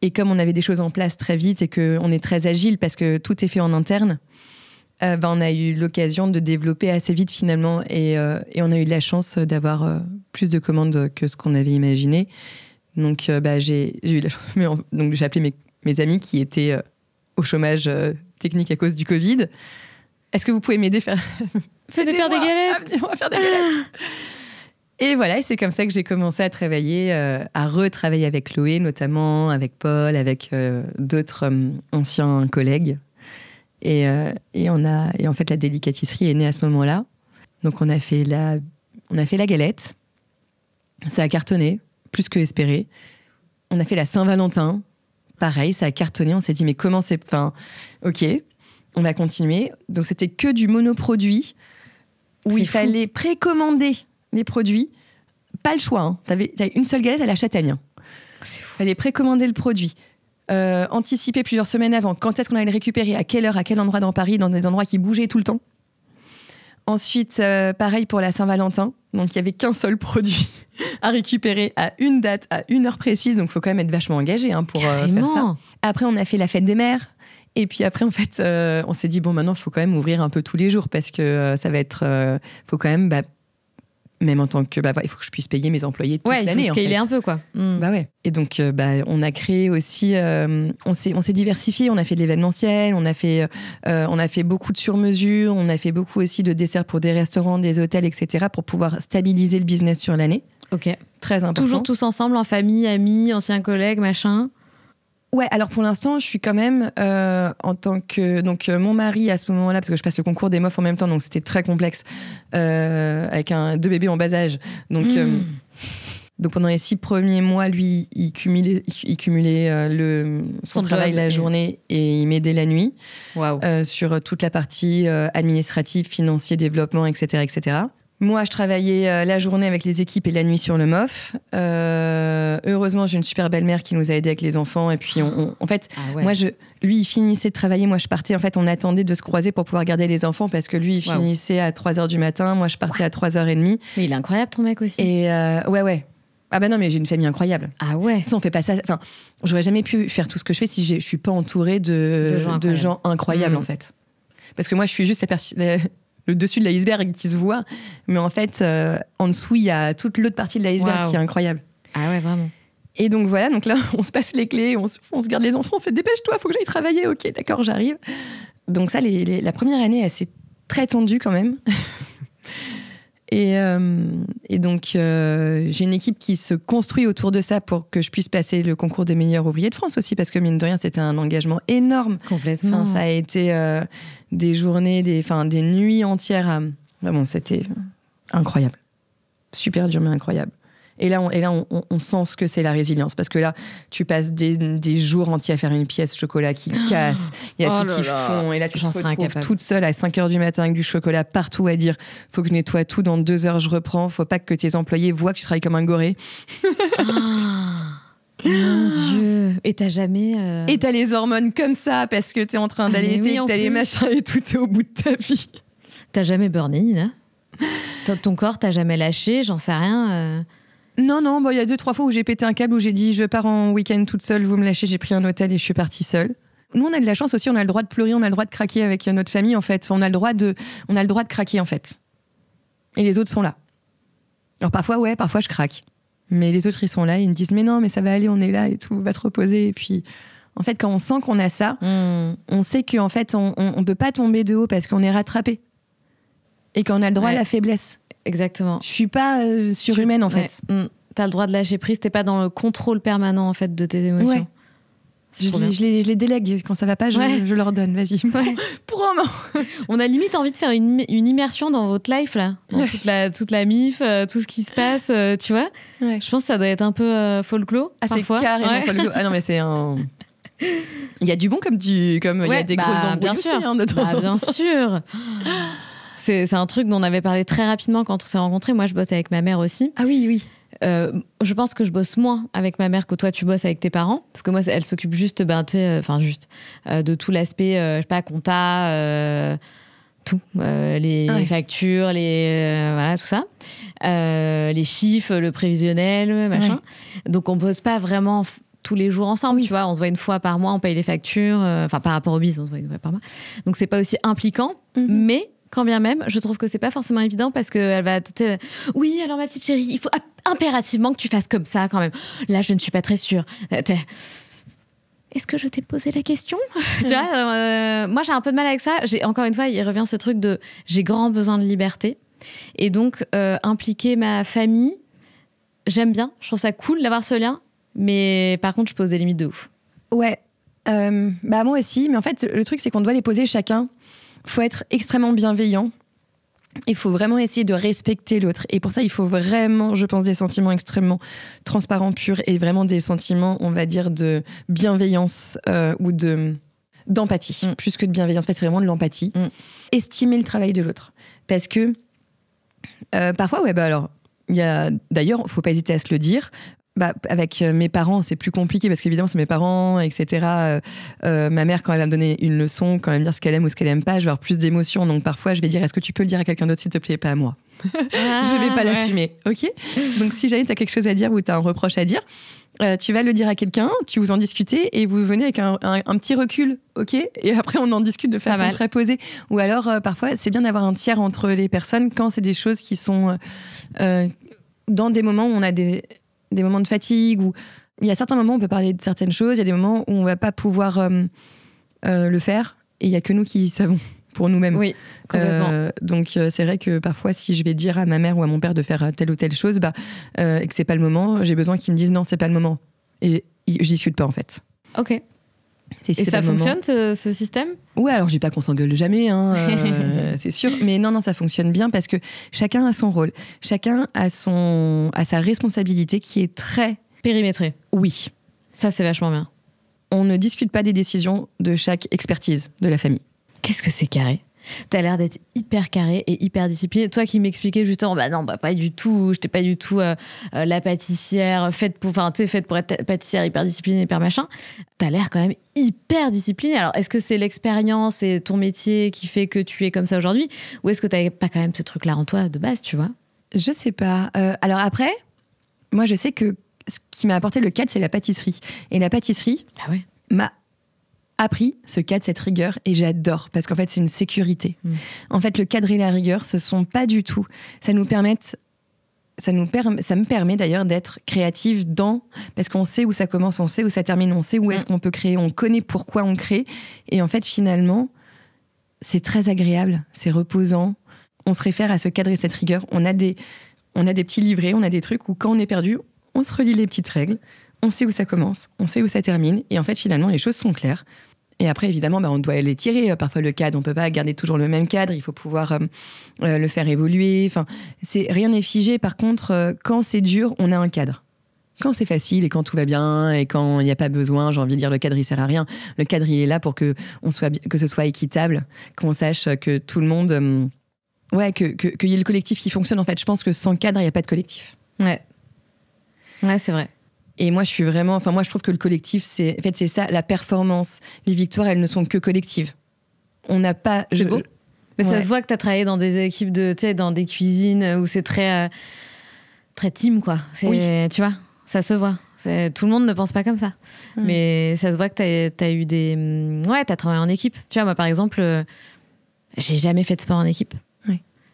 Et comme on avait des choses en place très vite et qu'on est très agile parce que tout est fait en interne, on a eu l'occasion de développer assez vite finalement et on a eu de la chance d'avoir plus de commandes que ce qu'on avait imaginé. Donc, j'ai eu la chance. Donc, j'ai appelé mes amis qui étaient au chômage technique à cause du Covid. Est-ce que vous pouvez m'aider faire des galettes? On va faire des galettes. Et voilà, et c'est comme ça que j'ai commencé à travailler, à retravailler avec Chloé, notamment avec Paul, avec d'autres anciens collègues. Et en fait, la délicatisserie est née à ce moment-là. Donc, on a fait la galette. Ça a cartonné, plus que espéré. On a fait la Saint-Valentin. Pareil, ça a cartonné. On s'est dit, mais comment c'est... Enfin, ok, on va continuer. Donc, c'était que du monoproduit où il fallait précommander les produits. Pas le choix. Hein. T'avais une seule galette à la châtaigne. Il fallait précommander le produit. Anticiper plusieurs semaines avant. Quand est-ce qu'on allait le récupérer? À quelle heure? À quel endroit dans Paris? Dans des endroits qui bougeaient tout le temps. Ensuite, pareil pour la Saint-Valentin. Donc, il n'y avait qu'un seul produit à récupérer à une date, à une heure précise. Donc, il faut quand même être vachement engagé pour faire ça. Après, on a fait la fête des mères. Et puis après, en fait, on s'est dit, bon, maintenant, il faut quand même ouvrir un peu tous les jours parce que ça va être... faut quand même... même en tant que... il faut que je puisse payer mes employés toute l'année. Il faut scaler un peu, quoi. Ouais. Et donc, on a créé aussi... on s'est diversifié. On a fait de l'événementiel. On a fait beaucoup de sur-mesure. On a fait beaucoup aussi de desserts pour des restaurants, des hôtels, etc. pour pouvoir stabiliser le business sur l'année. Ok. Très important. Toujours tous ensemble, en famille, amis, anciens collègues, machin. Ouais, alors pour l'instant, je suis quand même en tant que... Donc, mon mari, à ce moment-là, parce que je passe le concours des MOF en même temps, donc c'était très complexe, avec 2 bébés en bas âge. Donc, donc pendant les 6 premiers mois, lui, il cumulait son travail la journée et il m'aidait la nuit. Wow. Sur toute la partie administrative, financier, développement, etc., etc. Moi, je travaillais la journée avec les équipes et la nuit sur le MOF. Heureusement, j'ai une super belle-mère qui nous a aidés avec les enfants. Et puis, en fait, lui, il finissait de travailler. Moi, je partais. En fait, on attendait de se croiser pour pouvoir garder les enfants parce que lui, il finissait à 3h du matin. Moi, je partais à 3h30. Mais il est incroyable, ton mec aussi. Et ouais. Ah bah non, mais j'ai une famille incroyable. Ah ouais. Ça, on fait pas ça. Enfin, j'aurais jamais pu faire tout ce que je fais si je suis pas entourée de gens incroyables, en fait. Parce que moi, je suis juste le dessus de l'iceberg qui se voit. Mais en fait, en dessous, il y a toute l'autre partie de l'iceberg qui est incroyable. Ah ouais, vraiment. Et donc voilà, donc là, on se passe les clés, on se garde les enfants, on fait dépêche-toi, faut que j'aille travailler. Ok, d'accord, j'arrive. Donc ça, la première année, elle s'est très tendue quand même. Et donc, j'ai une équipe qui se construit autour de ça pour que je puisse passer le concours des meilleurs ouvriers de France aussi, parce que mine de rien, c'était un engagement énorme. Complètement. Enfin, ça a été des journées, des nuits entières. Vraiment, c'était incroyable. Super dur, mais incroyable. Et là, on sent ce que c'est la résilience. Parce que là, tu passes des jours entiers à faire une pièce chocolat qui casse. Il y a tout qui fond. Et là, tu te retrouves toute seule à 5h du matin avec du chocolat partout à dire « Faut que je nettoie tout, dans 2 heures, je reprends. Faut pas que tes employés voient que tu travailles comme un goré. » Mon Dieu. Et t'as jamais... Et t'as les hormones comme ça parce que t'es en train d'allaiter, t'as les machins et tout, t'es au bout de ta vie. T'as jamais burné, Nina? Ton corps, t'as jamais lâché? J'en sais rien. Non, il y a 2-3 fois où j'ai pété un câble, où j'ai dit je pars en week-end toute seule, vous me lâchez, j'ai pris un hôtel et je suis partie seule. Nous, on a de la chance aussi, on a le droit de pleurer, on a le droit de craquer avec notre famille, en fait. On a le droit de craquer, en fait. Et les autres sont là. Alors parfois je craque. Mais les autres, ils sont là, ils me disent mais non, mais ça va aller, on est là et tout, va te reposer. Et puis, en fait, quand on sent qu'on a ça, on sait qu'en fait, on peut pas tomber de haut parce qu'on est rattrapé. Et qu'on a le droit à la faiblesse. Exactement. Je suis pas surhumaine, en fait. T'as le droit de lâcher prise, t'es pas dans le contrôle permanent, en fait, de tes émotions. Ouais. Je les délègue. Quand ça va pas, je leur donne. Vas-y, prends-moi. On a limite envie de faire une immersion dans votre life, là. Dans toute la mif, tout ce qui se passe, tu vois. Ouais. Je pense que ça doit être un peu folklore, parfois. C'est carrément folklore. Ah non, mais c'est un... Il y a du bon comme il y a des grosses embrouilles aussi. Bien sûr. C'est un truc dont on avait parlé très rapidement quand on s'est rencontrés. Moi, je bosse avec ma mère aussi. Ah oui. Je pense que je bosse moins avec ma mère que toi, tu bosses avec tes parents. Parce que moi, elle s'occupe juste, de tout l'aspect, je sais pas, compta, tout. Les factures, voilà, tout ça. Les chiffres, le prévisionnel, machin. Ouais. Donc, on bosse pas vraiment tous les jours ensemble, tu vois. On se voit une fois par mois, on paye les factures. Par rapport au biz, on se voit une fois par mois. Donc, c'est pas aussi impliquant, mais... Quand bien même, je trouve que c'est pas forcément évident parce qu'elle va oui, alors ma petite chérie, il faut impérativement que tu fasses comme ça quand même. Là, je ne suis pas très sûre. Est-ce que je t'ai posé la question? Tu vois, moi j'ai un peu de mal avec ça. Encore une fois, il revient ce truc de j'ai grand besoin de liberté. Et donc, impliquer ma famille, j'aime bien. Je trouve ça cool d'avoir ce lien. Mais par contre, je pose des limites de ouf. Ouais. Moi aussi. Mais en fait, le truc, c'est qu'on doit les poser chacun. Faut être extrêmement bienveillant. Il faut vraiment essayer de respecter l'autre. Et pour ça, il faut vraiment, je pense, des sentiments extrêmement transparents, purs, et vraiment des sentiments, on va dire, de bienveillance ou d'empathie. Plus que de bienveillance, en fait, c'est vraiment de l'empathie. Estimer le travail de l'autre. Parce que parfois, d'ailleurs, faut pas hésiter à se le dire. Avec mes parents, c'est plus compliqué parce qu'évidemment, c'est mes parents, etc. Ma mère, quand elle va me donner une leçon, quand elle va me dire ce qu'elle aime ou ce qu'elle aime pas, je vais avoir plus d'émotions. Donc parfois, je vais dire, est-ce que tu peux le dire à quelqu'un d'autre, s'il te plaît, pas à moi. Je vais pas l'assumer, ok? Donc si jamais tu as quelque chose à dire ou tu as un reproche à dire, tu vas le dire à quelqu'un, tu vous en discutez et vous venez avec un petit recul, ok? Et après, on en discute de façon très posée. Ou alors, parfois, c'est bien d'avoir un tiers entre les personnes quand c'est des choses qui sont dans des moments où on a des moments de fatigue, où il y a certains moments où on peut parler de certaines choses, il y a des moments où on va pas pouvoir le faire, et il y a que nous qui savons pour nous-mêmes. Oui, complètement. Donc c'est vrai que parfois, si je vais dire à ma mère ou à mon père de faire telle ou telle chose, et que c'est pas le moment, j'ai besoin qu'ils me disent non, c'est pas le moment. Et je discute pas, en fait. Ok. Et ça fonctionne, ce système? Ouais, alors je dis pas qu'on s'engueule jamais, c'est sûr. Mais non, ça fonctionne bien parce que chacun a son rôle. Chacun a sa responsabilité qui est très... Périmétrée. Oui. Ça, c'est vachement bien. On ne discute pas des décisions de chaque expertise de la famille. Qu'est-ce que c'est carré? T'as l'air d'être hyper carré et hyper discipliné. Toi qui m'expliquais justement, pas du tout. J'étais pas du tout la pâtissière faite pour être pâtissière hyper disciplinée, hyper machin. T'as l'air quand même hyper discipliné. Alors, est-ce que c'est l'expérience et ton métier qui fait que tu es comme ça aujourd'hui, ou est-ce que t'avais pas quand même ce truc-là en toi de base, tu vois? Je sais pas. Alors après, moi, je sais que ce qui m'a apporté le cadre, c'est la pâtisserie. Et la pâtisserie m'a appris ce cadre, cette rigueur, et j'adore, parce qu'en fait, c'est une sécurité. En fait, le cadre et la rigueur, ce sont pas du tout... Ça me permet d'ailleurs d'être créative parce qu'on sait où ça commence, on sait où ça termine, on sait où est-ce qu'on peut créer, on connaît pourquoi on crée. Et en fait, finalement, c'est très agréable, c'est reposant. On se réfère à ce cadre et cette rigueur. On a des petits livrets, on a des trucs où quand on est perdu, on se relit les petites règles, on sait où ça commence, on sait où ça termine. Et en fait, finalement, les choses sont claires. Et après, évidemment, on doit les tirer. Parfois, le cadre, on ne peut pas garder toujours le même cadre. Il faut pouvoir le faire évoluer. Enfin, rien n'est figé. Par contre, quand c'est dur, on a un cadre. Quand c'est facile et quand tout va bien et quand il n'y a pas besoin, j'ai envie de dire, le cadre, il ne sert à rien. Le cadre, il est là pour que ce soit équitable, qu'on sache que tout le monde... qu'il y ait le collectif qui fonctionne. En fait, je pense que sans cadre, il n'y a pas de collectif. Ouais, c'est vrai. Et moi, je trouve que le collectif, c'est ça, la performance. Les victoires, elles ne sont que collectives. On n'a pas... C'est beau. Mais ça se voit que tu as travaillé dans des équipes dans des cuisines où c'est très team, quoi. Tu vois, ça se voit. Tout le monde ne pense pas comme ça. Mais ça se voit que t'as eu des... t'as travaillé en équipe. Tu vois, moi, par exemple, j'ai jamais fait de sport en équipe.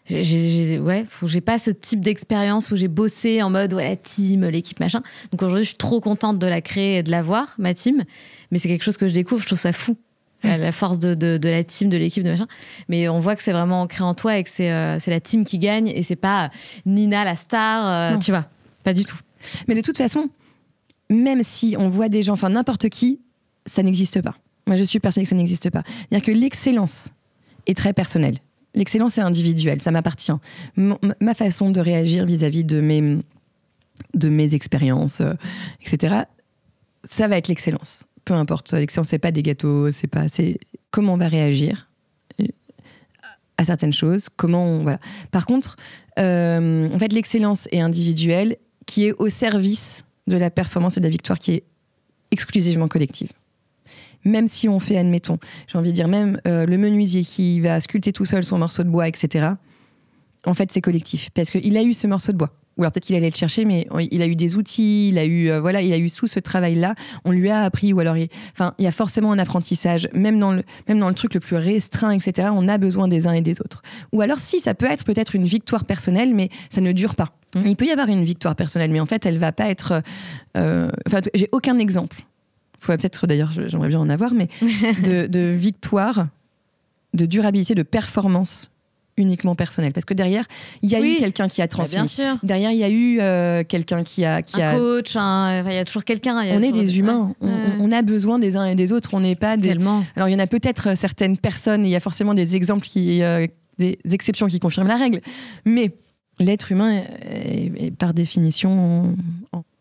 J'ai pas ce type d'expérience où j'ai bossé en mode la team, l'équipe, machin. Donc aujourd'hui, je suis trop contente de la créer et de l'avoir, ma team. Mais c'est quelque chose que je découvre, je trouve ça fou. La force de la team, de l'équipe, de machin. Mais on voit que c'est vraiment ancré en toi et que c'est la team qui gagne et c'est pas Nina la star, tu vois. Pas du tout. Mais de toute façon, même si on voit des gens, enfin n'importe qui, ça n'existe pas. Moi, je suis persuadée que ça n'existe pas. C'est-à-dire que l'excellence est très personnelle. L'excellence est individuelle, ça m'appartient. Ma façon de réagir vis-à-vis de mes expériences, etc., ça va être l'excellence. Peu importe, l'excellence, c'est pas des gâteaux, c'est comment on va réagir à certaines choses, voilà. Par contre, en fait, l'excellence est individuelle, qui est au service de la performance et de la victoire, qui est exclusivement collective. Même si on fait, admettons, j'ai envie de dire, même le menuisier qui va sculpter tout seul son morceau de bois, etc., en fait, c'est collectif. Parce qu'il a eu ce morceau de bois. Ou alors peut-être qu'il allait le chercher, mais il a eu des outils, il a eu tout ce travail-là, on lui a appris, ou alors il y a forcément un apprentissage, même dans le truc le plus restreint, etc., on a besoin des uns et des autres. Ou alors si, ça peut être peut-être une victoire personnelle, mais ça ne dure pas. Il peut y avoir une victoire personnelle, mais en fait, elle va pas être... j'ai aucun exemple. Peut-être d'ailleurs, j'aimerais bien en avoir, mais de victoire, de durabilité, de performance uniquement personnelle. Parce que derrière, il y a eu quelqu'un qui a transmis. Bien sûr. Derrière, il y a eu quelqu'un qui a... Un coach, il y a toujours quelqu'un. On est des humains. On a besoin des uns et des autres. On n'est pas des... Tellement. Alors, il y en a peut-être certaines personnes, il y a forcément des exemples des exceptions qui confirment la règle. Mais l'être humain est par définition...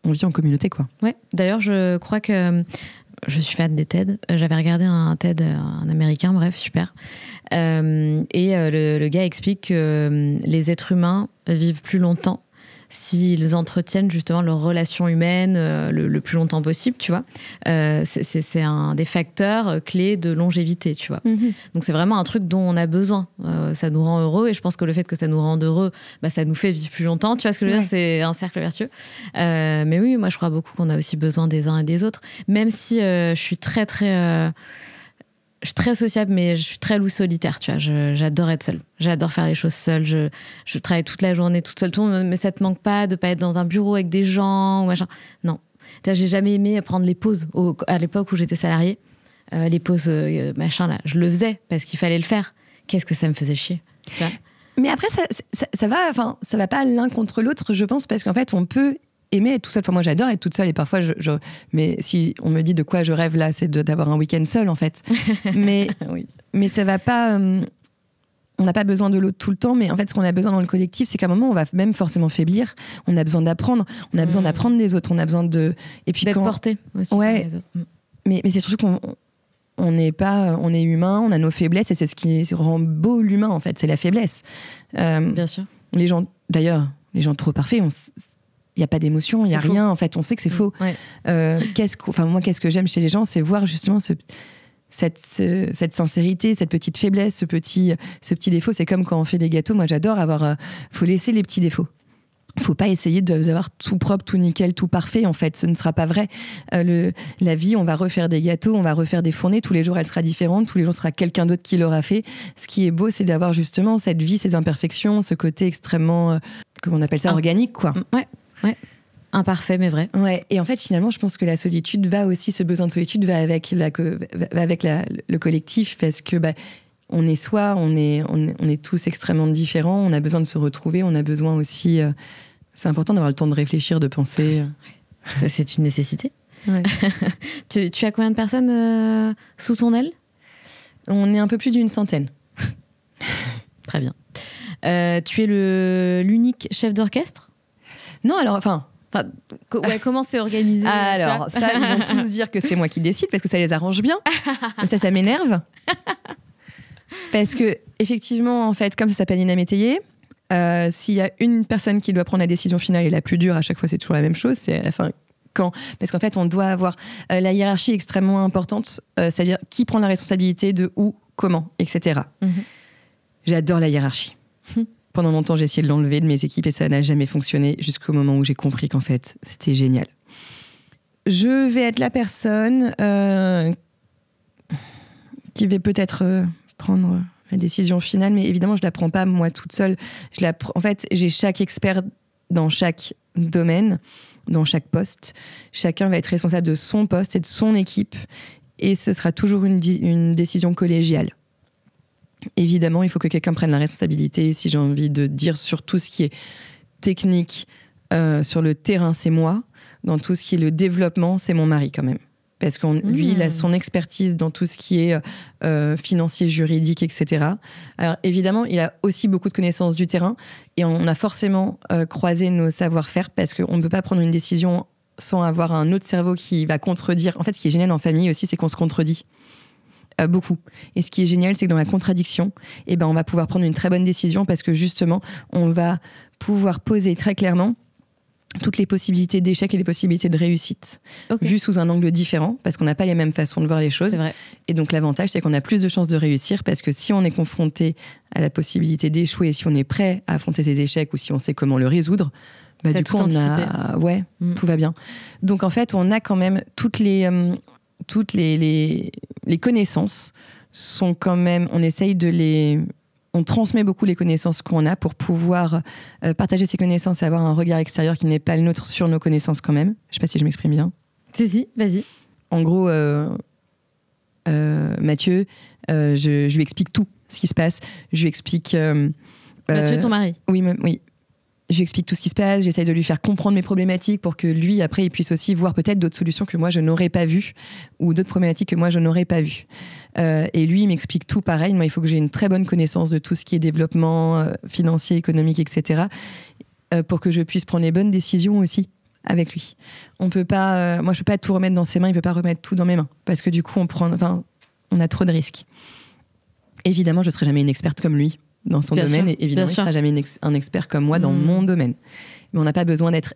On vit en communauté, quoi. Ouais. D'ailleurs, je crois que je suis fan des TED. J'avais regardé un TED, un américain, bref, super. Le gars explique que les êtres humains vivent plus longtemps s'ils entretiennent justement leur relation humaine le plus longtemps possible, tu vois. C'est un des facteurs clés de longévité, tu vois. Donc c'est vraiment un truc dont on a besoin. Ça nous rend heureux et je pense que le fait que ça nous rende heureux, ça nous fait vivre plus longtemps. Tu vois ce que je veux dire ? C'est un cercle vertueux. Mais oui, moi je crois beaucoup qu'on a aussi besoin des uns et des autres. Même si je suis très je suis très sociable, mais je suis très loup solitaire, tu vois. J'adore être seule. J'adore faire les choses seule. Je travaille toute la journée toute seule. Tout le monde, mais ça te manque pas de pas être dans un bureau avec des gens ou machin. Non. Tu vois, j'ai jamais aimé prendre les pauses. À l'époque où j'étais salariée, les pauses machin là, je le faisais parce qu'il fallait le faire. Qu'est-ce que ça me faisait chier, tu vois. Mais après, ça va pas l'un contre l'autre, je pense, parce qu'en fait, on peut aimer être tout seul. Enfin, moi, j'adore être toute seule et parfois, mais si on me dit de quoi je rêve là, c'est d'avoir un week-end seul, en fait. Mais, oui. Mais ça va pas... on n'a pas besoin de l'autre tout le temps, mais en fait, ce qu'on a besoin dans le collectif, c'est qu'à un moment, on va même forcément faiblir. On a besoin d'apprendre. On a besoin d'apprendre des autres. On a besoin de... Et puis d'être porté aussi par les autres. Mais c'est surtout qu'on n'est pas... On est humain, on a nos faiblesses et c'est ce qui rend beau l'humain, en fait. C'est la faiblesse. Bien sûr. Les gens trop parfaits, il n'y a pas d'émotion, il n'y a rien. En fait, on sait que c'est faux. Ouais. Moi, qu'est-ce que j'aime chez les gens, c'est voir justement cette sincérité, cette petite faiblesse, ce petit défaut. C'est comme quand on fait des gâteaux. Moi, j'adore faut laisser les petits défauts. faut pas essayer d'avoir tout propre, tout nickel, tout parfait. En fait, ce ne sera pas vrai. La vie, on va refaire des gâteaux, on va refaire des fournées. Tous les jours, elle sera différente. Tous les jours, ce sera quelqu'un d'autre qui l'aura fait. Ce qui est beau, c'est d'avoir justement cette vie, ces imperfections, ce côté extrêmement, comment on appelle ça, organique, quoi. Ouais. Imparfait, mais vrai. Ouais. Et en fait, finalement, je pense que la solitude va aussi, ce besoin de solitude va avec le collectif, parce que on est soi, on est tous extrêmement différents. On a besoin de se retrouver. On a besoin aussi. C'est important d'avoir le temps de réfléchir, de penser. C'est une nécessité. Ouais. Tu as combien de personnes sous ton aile ? On est un peu plus d'une centaine. Très bien. Tu es l'unique chef d'orchestre ? Non, alors, comment c'est organisé ? Alors, ça, ils vont tous dire que c'est moi qui décide parce que ça les arrange bien. Mais ça m'énerve. Parce que, effectivement, en fait, comme ça s'appelle Nina Métayer, s'il y a une personne qui doit prendre la décision finale et la plus dure, à chaque fois, c'est toujours la même chose, c'est à la fin. Quand ? Parce qu'en fait, on doit avoir la hiérarchie extrêmement importante, c'est-à-dire qui prend la responsabilité de où, comment, etc. Mm-hmm. J'adore la hiérarchie. Pendant longtemps, j'ai essayé de l'enlever de mes équipes et ça n'a jamais fonctionné jusqu'au moment où j'ai compris qu'en fait, c'était génial. Je vais être la personne qui va peut-être prendre la décision finale, mais évidemment, je ne la prends pas moi toute seule. En fait, j'ai chaque expert dans chaque domaine, dans chaque poste. Chacun va être responsable de son poste et de son équipe et ce sera toujours une décision collégiale. Évidemment, il faut que quelqu'un prenne la responsabilité. Si j'ai envie de dire sur tout ce qui est technique, sur le terrain, c'est moi. Dans tout ce qui est le développement, c'est mon mari quand même. Parce que lui, il a son expertise dans tout ce qui est financier, juridique, etc. Alors évidemment, il a aussi beaucoup de connaissances du terrain et on a forcément croisé nos savoir-faire parce qu'on ne peut pas prendre une décision sans avoir un autre cerveau qui va contredire. En fait, ce qui est génial en famille aussi, c'est qu'on se contredit. Beaucoup. Et ce qui est génial, c'est que dans la contradiction, on va pouvoir prendre une très bonne décision parce que justement, on va pouvoir poser très clairement toutes les possibilités d'échec et les possibilités de réussite, vues sous un angle différent, parce qu'on n'a pas les mêmes façons de voir les choses. C'est vrai. Et donc l'avantage, c'est qu'on a plus de chances de réussir, parce que si on est confronté à la possibilité d'échouer, si on est prêt à affronter ces échecs, ou si on sait comment le résoudre, du coup, tout va bien. Donc en fait, on a quand même toutes les connaissances sont quand même, on transmet beaucoup les connaissances qu'on a pour pouvoir partager ces connaissances et avoir un regard extérieur qui n'est pas le nôtre sur nos connaissances quand même. Je sais pas si je m'exprime bien. Si, vas-y. En gros, Mathieu, je lui explique tout ce qui se passe. Je lui explique... Mathieu, ton mari ? Oui. Je lui explique tout ce qui se passe, j'essaye de lui faire comprendre mes problématiques pour que lui, après, il puisse aussi voir peut-être d'autres solutions que moi, je n'aurais pas vues ou d'autres problématiques que moi, je n'aurais pas vues. Et lui, il m'explique tout pareil. Moi, il faut que j'ai une très bonne connaissance de tout ce qui est développement financier, économique, etc. Pour que je puisse prendre les bonnes décisions aussi avec lui. On peut pas, moi, je ne peux pas tout remettre dans ses mains, il ne peut pas remettre tout dans mes mains. Parce que du coup, on a trop de risques. Évidemment, je ne serai jamais une experte comme lui dans son domaine, et évidemment, il ne sera jamais un expert comme moi dans mon domaine. Mais on n'a pas besoin d'être...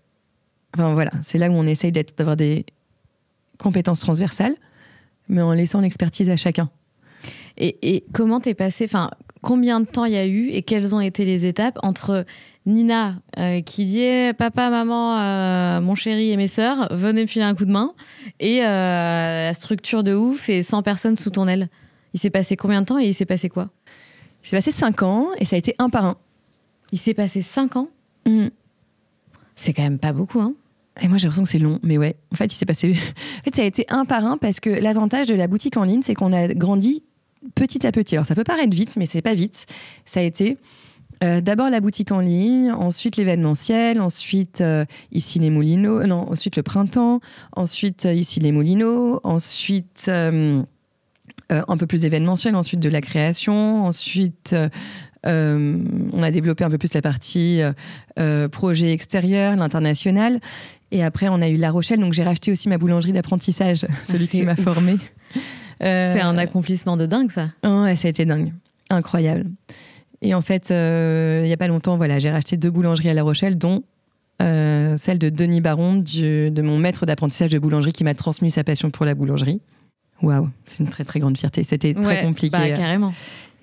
Enfin, voilà, c'est là où on essaye d'avoir des compétences transversales, mais en laissant l'expertise à chacun. Et comment t'es passé... Enfin, combien de temps il y a eu et quelles ont été les étapes entre Nina, qui dit papa, maman, mon chéri et mes sœurs, venez me filer un coup de main, et la structure de ouf et 100 personnes sous ton aile. Il s'est passé combien de temps et il s'est passé quoi ? Il s'est passé 5 ans et ça a été un par un. Il s'est passé 5 ans ? C'est quand même pas beaucoup, hein ? Et moi, j'ai l'impression que c'est long, mais ouais. En fait, ça a été un par un parce que l'avantage de la boutique en ligne, c'est qu'on a grandi petit à petit. Alors, ça peut paraître vite, mais c'est pas vite. Ça a été d'abord la boutique en ligne, ensuite l'événementiel, ensuite ici les Moulineaux, ensuite le printemps, ensuite ici les Moulineaux, ensuite un peu plus événementiel, ensuite de la création, ensuite on a développé un peu plus la partie projet extérieur, l'international, et après on a eu La Rochelle, donc j'ai racheté aussi ma boulangerie d'apprentissage, celui qui m'a formée. C'est un accomplissement de dingue, ça. Ouais, ça a été dingue, incroyable. Et en fait, il n'y a pas longtemps, j'ai racheté 2 boulangeries à La Rochelle, dont celle de Denis Baron, de mon maître d'apprentissage de boulangerie qui m'a transmis sa passion pour la boulangerie. Waouh, c'est une très très grande fierté. C'était très compliqué. Carrément.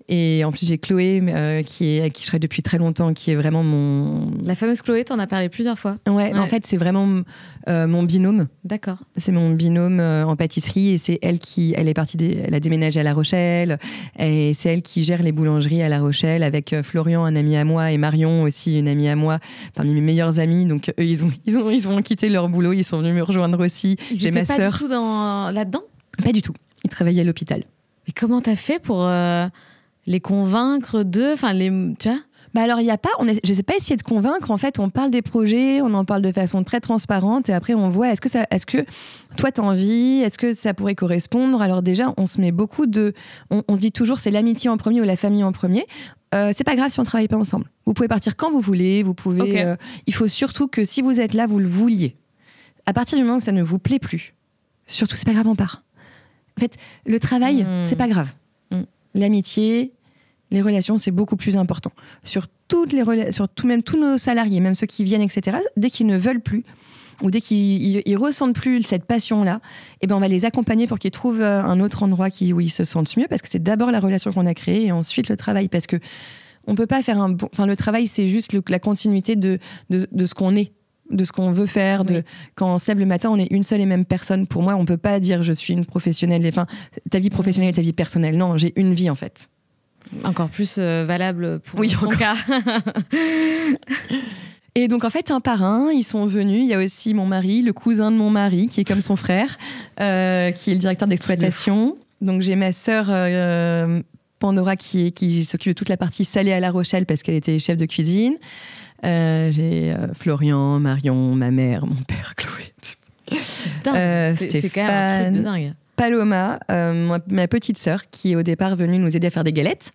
Et en plus, j'ai Chloé, avec qui je travaille depuis très longtemps, qui est vraiment mon... La fameuse Chloé, t'en as parlé plusieurs fois. Ouais. En fait, c'est vraiment mon binôme. D'accord. C'est mon binôme en pâtisserie et c'est elle elle est partie elle a déménagé à La Rochelle et c'est elle qui gère les boulangeries à La Rochelle avec Florian, un ami à moi, et Marion aussi, une amie à moi, parmi mes meilleurs amis. Donc eux, ils ont quitté leur boulot, ils sont venus me rejoindre aussi. J'ai ma sœur. Pas du tout là-dedans ? Pas du tout. Ils travaillaient à l'hôpital. Mais comment t'as fait pour les convaincre d'eux, tu vois ? Bah alors, il y a pas, je sais pas essayer de convaincre. En fait, on parle des projets, on en parle de façon très transparente et après, on voit est-ce que toi, t'as envie, est-ce que ça pourrait correspondre. Alors déjà, on se met beaucoup on se dit toujours c'est l'amitié en premier ou la famille en premier. C'est pas grave si on travaille pas ensemble. Vous pouvez partir quand vous voulez, Okay. Il faut surtout que si vous êtes là, vous le vouliez. À partir du moment où ça ne vous plaît plus, surtout, c'est pas grave, on part. En fait, le travail, c'est pas grave. L'amitié, les relations, c'est beaucoup plus important. Sur toutes les même tous nos salariés, même ceux qui viennent, etc., dès qu'ils ne veulent plus, ou dès qu'ils ressentent plus cette passion-là, eh ben on va les accompagner pour qu'ils trouvent un autre endroit où ils se sentent mieux, parce que c'est d'abord la relation qu'on a créée et ensuite le travail. Parce que on peut pas faire le travail, c'est juste la continuité de ce qu'on est, de ce qu'on veut faire. Oui. Quand on se lève le matin, on est une seule et même personne. Pour moi, on peut pas dire je suis une professionnelle. Enfin, ta vie professionnelle et ta vie personnelle. Non, j'ai une vie en fait. Encore plus valable pour ton cas. Et donc en fait, un par un, ils sont venus. Il y a aussi mon mari, le cousin de mon mari, qui est comme son frère, qui est le directeur d'exploitation. Donc j'ai ma sœur Pandora qui s'occupe de toute la partie salée à La Rochelle parce qu'elle était chef de cuisine. J'ai Florian, Marion, ma mère, mon père, Chloé. C'est quand même un truc de dingue. Paloma, ma petite sœur, qui est au départ venue nous aider à faire des galettes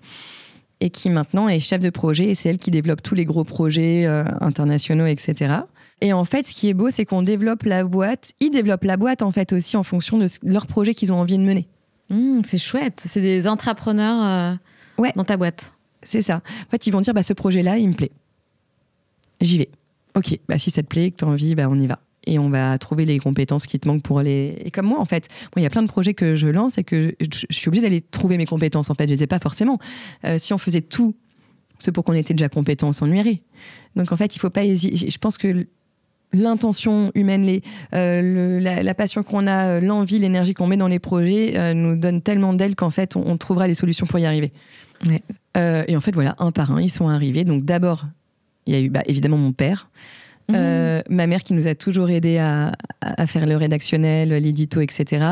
et qui maintenant est chef de projet, et c'est elle qui développe tous les gros projets internationaux, etc. Et en fait, ce qui est beau, c'est qu'on développe la boîte. Ils développent la boîte en fait aussi en fonction de leurs projets qu'ils ont envie de mener. C'est chouette. C'est des entrepreneurs dans ta boîte. C'est ça. En fait, ils vont dire ce projet-là, il me plaît. J'y vais. Ok, si ça te plaît, que tu as envie, on y va. Et on va trouver les compétences qui te manquent pour les... Et comme moi, en fait, il y a plein de projets que je lance et que je suis obligée d'aller trouver mes compétences. En fait, je les ai pas forcément. Si on faisait tout ce pour qu'on était déjà compétent, on s'ennuierait. Donc, en fait, il faut pas hésiter. Je pense que l'intention humaine, la passion qu'on a, l'envie, l'énergie qu'on met dans les projets nous donne tellement d'ailes qu'en fait, on trouvera les solutions pour y arriver. Ouais. Et en fait, voilà, un par un, ils sont arrivés. Donc, d'abord, il y a eu évidemment mon père. Ma mère qui nous a toujours aidés à faire le rédactionnel, l'édito, etc.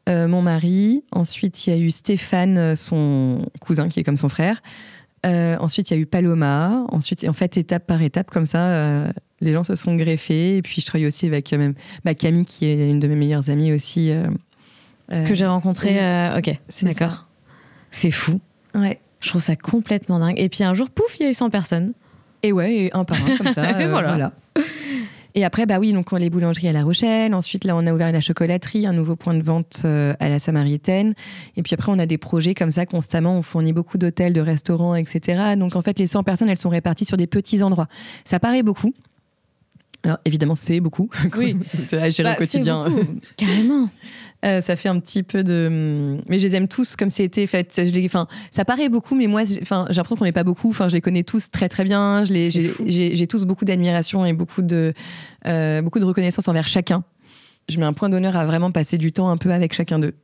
Mon mari. Ensuite, il y a eu Stéphane, son cousin, qui est comme son frère. Ensuite, il y a eu Paloma. Ensuite, en fait, étape par étape, comme ça, les gens se sont greffés. Et puis, je travaille aussi avec même Camille, qui est une de mes meilleures amies aussi. Que j'ai rencontrée. Ok, d'accord. Ça. C'est fou. Ouais. Je trouve ça complètement dingue. Et puis, un jour, pouf, il y a eu 100 personnes. Et ouais, un par un, comme ça. Voilà. Et après, donc les boulangeries à La Rochelle. Ensuite, là, on a ouvert la chocolaterie, un nouveau point de vente à la Samaritaine. Et puis après, on a des projets comme ça constamment. On fournit beaucoup d'hôtels, de restaurants, etc. Donc, en fait, les 100 personnes, elles sont réparties sur des petits endroits. Ça paraît beaucoup. Alors, évidemment, c'est beaucoup. Oui. À gérer au quotidien. C'est beaucoup. Carrément. Ça fait un petit peu de... Mais je les aime tous comme c'était fait. Ça paraît beaucoup, mais moi, j'ai l'impression qu'on n'est pas beaucoup. Je les connais tous très, très bien. J'ai tous beaucoup d'admiration et beaucoup de reconnaissance envers chacun. Je mets un point d'honneur à vraiment passer du temps un peu avec chacun d'eux.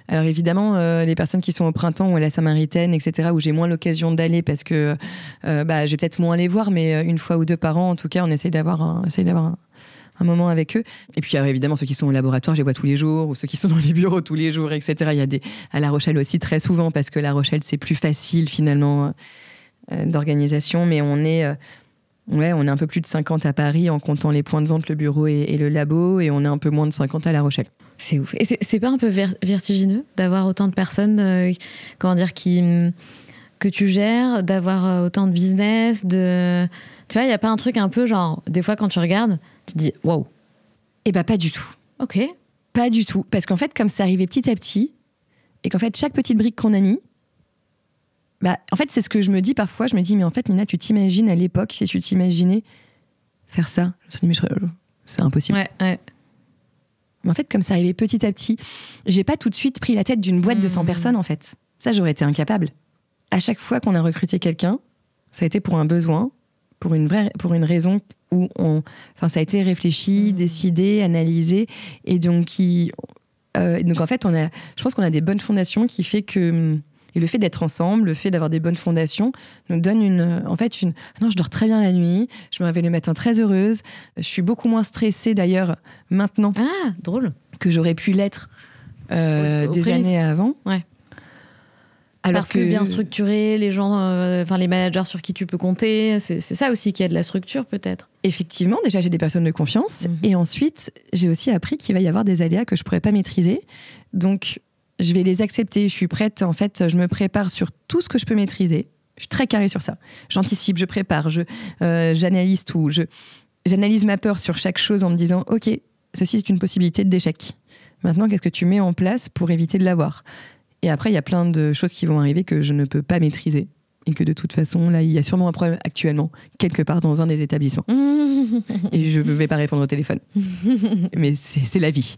Alors évidemment, les personnes qui sont au printemps ou à la Samaritaine, etc., où j'ai moins l'occasion d'aller parce que je vais peut-être moins les voir, mais une fois ou deux par an, en tout cas, on essaye d'avoir un moment avec eux. Et puis évidemment, ceux qui sont au laboratoire, je les vois tous les jours, ou ceux qui sont dans les bureaux tous les jours, etc. Il y a à La Rochelle aussi très souvent, parce que La Rochelle, c'est plus facile finalement d'organisation, mais on est un peu plus de 50 à Paris en comptant les points de vente, le bureau et le labo, et on est un peu moins de 50 à La Rochelle. C'est ouf. Et c'est pas un peu vertigineux d'avoir autant de personnes que tu gères, d'avoir autant de business, tu vois, il n'y a pas un truc un peu genre, des fois quand tu regardes, tu te dis waouh. Eh pas du tout. Ok. Pas du tout. Parce qu'en fait, comme c'est arrivé petit à petit, et qu'en fait, chaque petite brique qu'on a mis, en fait, c'est ce que je me dis parfois. Je me dis, mais en fait, Nina, tu t'imagines à l'époque, si tu t'imaginais faire ça, je me dis, mais c'est impossible. Ouais. Mais en fait, comme c'est arrivé petit à petit, j'ai pas tout de suite pris la tête d'une boîte de 100 personnes, en fait. Ça, j'aurais été incapable. à chaque fois qu'on a recruté quelqu'un, ça a été pour un besoin, pour une raison où ça a été réfléchi, décidé, analysé. Et donc en fait, je pense qu'on a des bonnes fondations qui fait que... Et le fait d'être ensemble, le fait d'avoir des bonnes fondations, nous donne non, je dors très bien la nuit, je me réveille le matin très heureuse, je suis beaucoup moins stressée d'ailleurs maintenant. Ah, drôle. Que j'aurais pu l'être des années avant. Ouais. Alors parce que bien structuré, les gens, les managers sur qui tu peux compter, c'est ça aussi qui a de la structure peut-être. Effectivement, déjà j'ai des personnes de confiance, et ensuite j'ai aussi appris qu'il va y avoir des aléas que je pourrais pas maîtriser, donc je vais les accepter. Je suis prête, en fait, je me prépare sur tout ce que je peux maîtriser. Je suis très carrée sur ça. J'anticipe, je prépare, j'analyse tout. J'analyse ma peur sur chaque chose en me disant, ok, ceci c'est une possibilité d'échec. Maintenant, qu'est-ce que tu mets en place pour éviter de l'avoir ? Et après, il y a plein de choses qui vont arriver que je ne peux pas maîtriser. Et que de toute façon, là, il y a sûrement un problème actuellement, quelque part dans un des établissements. Et je ne vais pas répondre au téléphone. Mais c'est la vie.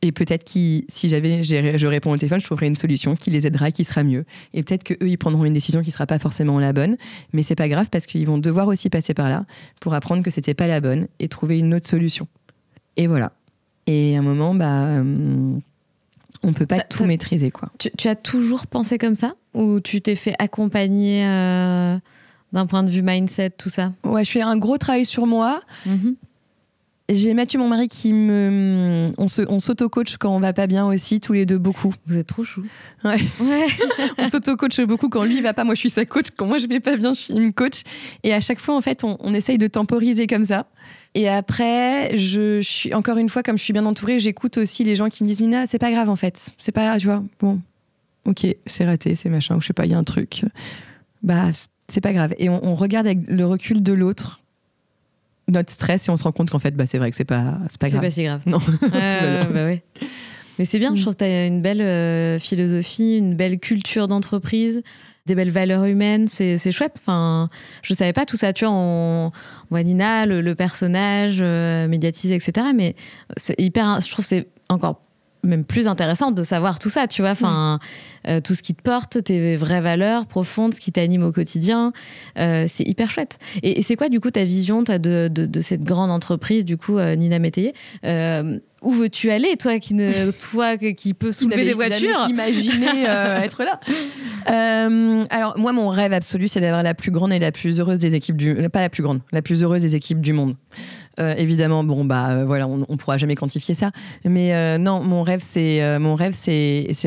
Et peut-être si je réponds au téléphone, je trouverai une solution qui les aidera, qui sera mieux. Et peut-être qu'eux, ils prendront une décision qui ne sera pas forcément la bonne. Mais c'est pas grave parce qu'ils vont devoir aussi passer par là pour apprendre que c'était pas la bonne et trouver une autre solution. Et voilà. Et à un moment, on peut pas tout maîtriser, quoi. Tu as toujours pensé comme ça ? Ou tu t'es fait accompagner d'un point de vue mindset, tout ça ? Ouais, je fais un gros travail sur moi. J'ai Mathieu, mon mari, on s'auto-coach quand on va pas bien aussi, tous les deux, beaucoup. Vous êtes trop chou. Ouais. On s'auto-coach beaucoup quand lui va pas. Moi, je suis sa coach. Quand moi, je vais pas bien, il me coach. Et à chaque fois, en fait, on essaye de temporiser comme ça. Et après, je suis, encore une fois, comme je suis bien entourée, j'écoute aussi les gens qui me disent, Nina, c'est pas grave, en fait. C'est pas grave, tu vois. Bon, ok, c'est raté, c'est machin, ou je sais pas, il y a un truc. C'est pas grave. Et on regarde avec le recul de l'autre notre stress et on se rend compte qu'en fait c'est vrai que c'est pas grave. C'est pas si grave. Non. Ouais. Mais c'est bien, je trouve que tu as une belle philosophie, une belle culture d'entreprise, des belles valeurs humaines, c'est chouette. Enfin, je savais pas tout ça, tu vois, on voit Nina, le personnage médiatisé, etc. Mais c'est je trouve que c'est encore même plus intéressant de savoir tout ça, tu vois, enfin, tout ce qui te porte, tes vraies valeurs profondes, ce qui t'anime au quotidien, c'est hyper chouette. Et c'est quoi, du coup, ta vision, toi, de cette grande entreprise, du coup, Nina Métayer, où veux-tu aller, toi qui peux soulever des voitures? Imaginer être là. Alors, moi, mon rêve absolu, c'est d'avoir la plus grande et la plus heureuse des équipes pas la plus grande, la plus heureuse des équipes du monde. Évidemment, voilà, on pourra jamais quantifier ça. Mais non, mon rêve, c'est en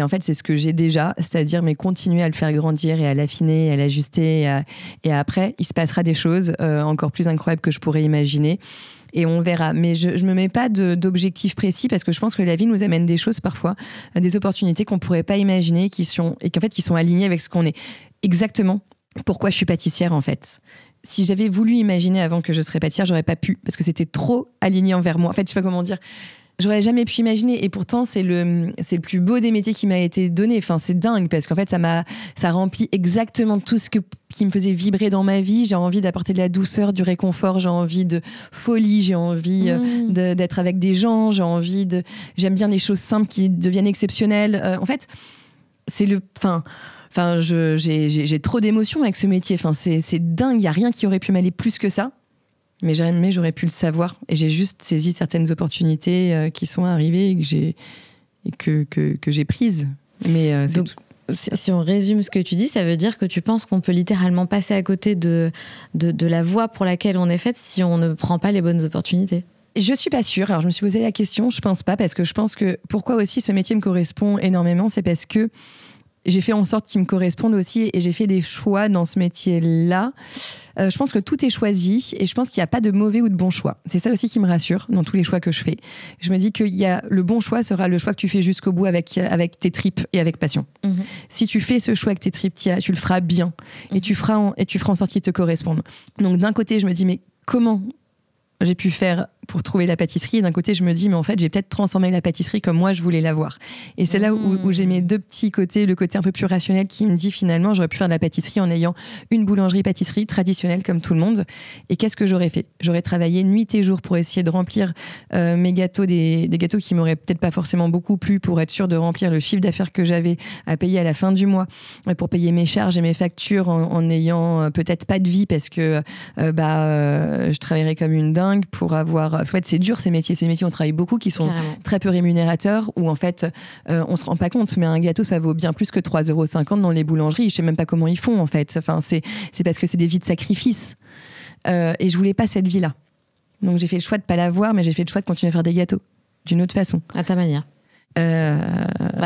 fait, c'est ce que j'ai déjà, c'est-à-dire continuer à le faire grandir et à l'affiner, à l'ajuster, et après, il se passera des choses encore plus incroyables que je pourrais imaginer. Et on verra. Mais je me mets pas d'objectifs précis parce que je pense que la vie nous amène des choses parfois, des opportunités qu'on pourrait pas imaginer, qui sont alignées avec ce qu'on est. Exactement. Pourquoi je suis pâtissière, en fait. Si j'avais voulu imaginer avant que je serais pâtissière, j'aurais pas pu parce que c'était trop aligné envers moi. En fait, je sais pas comment dire. J'aurais jamais pu imaginer, et pourtant c'est le plus beau des métiers qui m'a été donné. Enfin, c'est dingue parce qu'en fait ça remplit exactement tout ce qui me faisait vibrer dans ma vie. J'ai envie d'apporter de la douceur, du réconfort, j'ai envie de folie, j'ai envie d'être avec des gens, j'aime bien les choses simples qui deviennent exceptionnelles. En fait, c'est j'ai trop d'émotions avec ce métier. Enfin, c'est dingue, il y a rien qui aurait pu m'aller plus que ça. Mais jamais j'aurais pu le savoir. Et j'ai juste saisi certaines opportunités qui sont arrivées et que j'ai prises. Mais donc, si on résume ce que tu dis, ça veut dire que tu penses qu'on peut littéralement passer à côté de la voie pour laquelle on est faite si on ne prend pas les bonnes opportunités. Je suis pas sûre. Alors, je me suis posé la question. Je pense pas, parce que je pense que pourquoi aussi ce métier me correspond énormément, c'est parce que j'ai fait en sorte qu'il me corresponde aussi et j'ai fait des choix dans ce métier-là. Je pense que tout est choisi et je pense qu'il n'y a pas de mauvais ou de bon choix. C'est ça aussi qui me rassure dans tous les choix que je fais. Je me dis que le bon choix sera le choix que tu fais jusqu'au bout avec tes tripes et avec passion. Si tu fais ce choix avec tes tripes, tu le feras bien et tu feras en sorte qu'il te corresponde. Donc d'un côté, je me dis mais comment j'ai pu faire pour trouver la pâtisserie. Et d'un côté, je me dis, mais en fait, j'ai peut-être transformé la pâtisserie comme moi, je voulais la voir. Et c'est là où j'ai mes deux petits côtés, le côté un peu plus rationnel qui me dit, finalement, j'aurais pu faire de la pâtisserie en ayant une boulangerie-pâtisserie traditionnelle comme tout le monde. Et qu'est-ce que j'aurais fait? J'aurais travaillé nuit et jour pour essayer de remplir mes gâteaux, des gâteaux qui m'auraient peut-être pas forcément beaucoup plu, pour être sûr de remplir le chiffre d'affaires que j'avais à payer à la fin du mois, pour payer mes charges et mes factures en ayant peut-être pas de vie, parce que je travaillerais comme une dingue pour avoir... Parce qu'en fait, c'est dur ces métiers, on travaille beaucoup, qui sont très peu rémunérateurs, où en fait, on se rend pas compte, mais un gâteau, ça vaut bien plus que 3,50 € dans les boulangeries. Je sais même pas comment ils font, en fait. Enfin, c'est parce que c'est des vies de sacrifice. Et je voulais pas cette vie-là. Donc j'ai fait le choix de pas l'avoir, mais j'ai fait le choix de continuer à faire des gâteaux, d'une autre façon. À ta manière.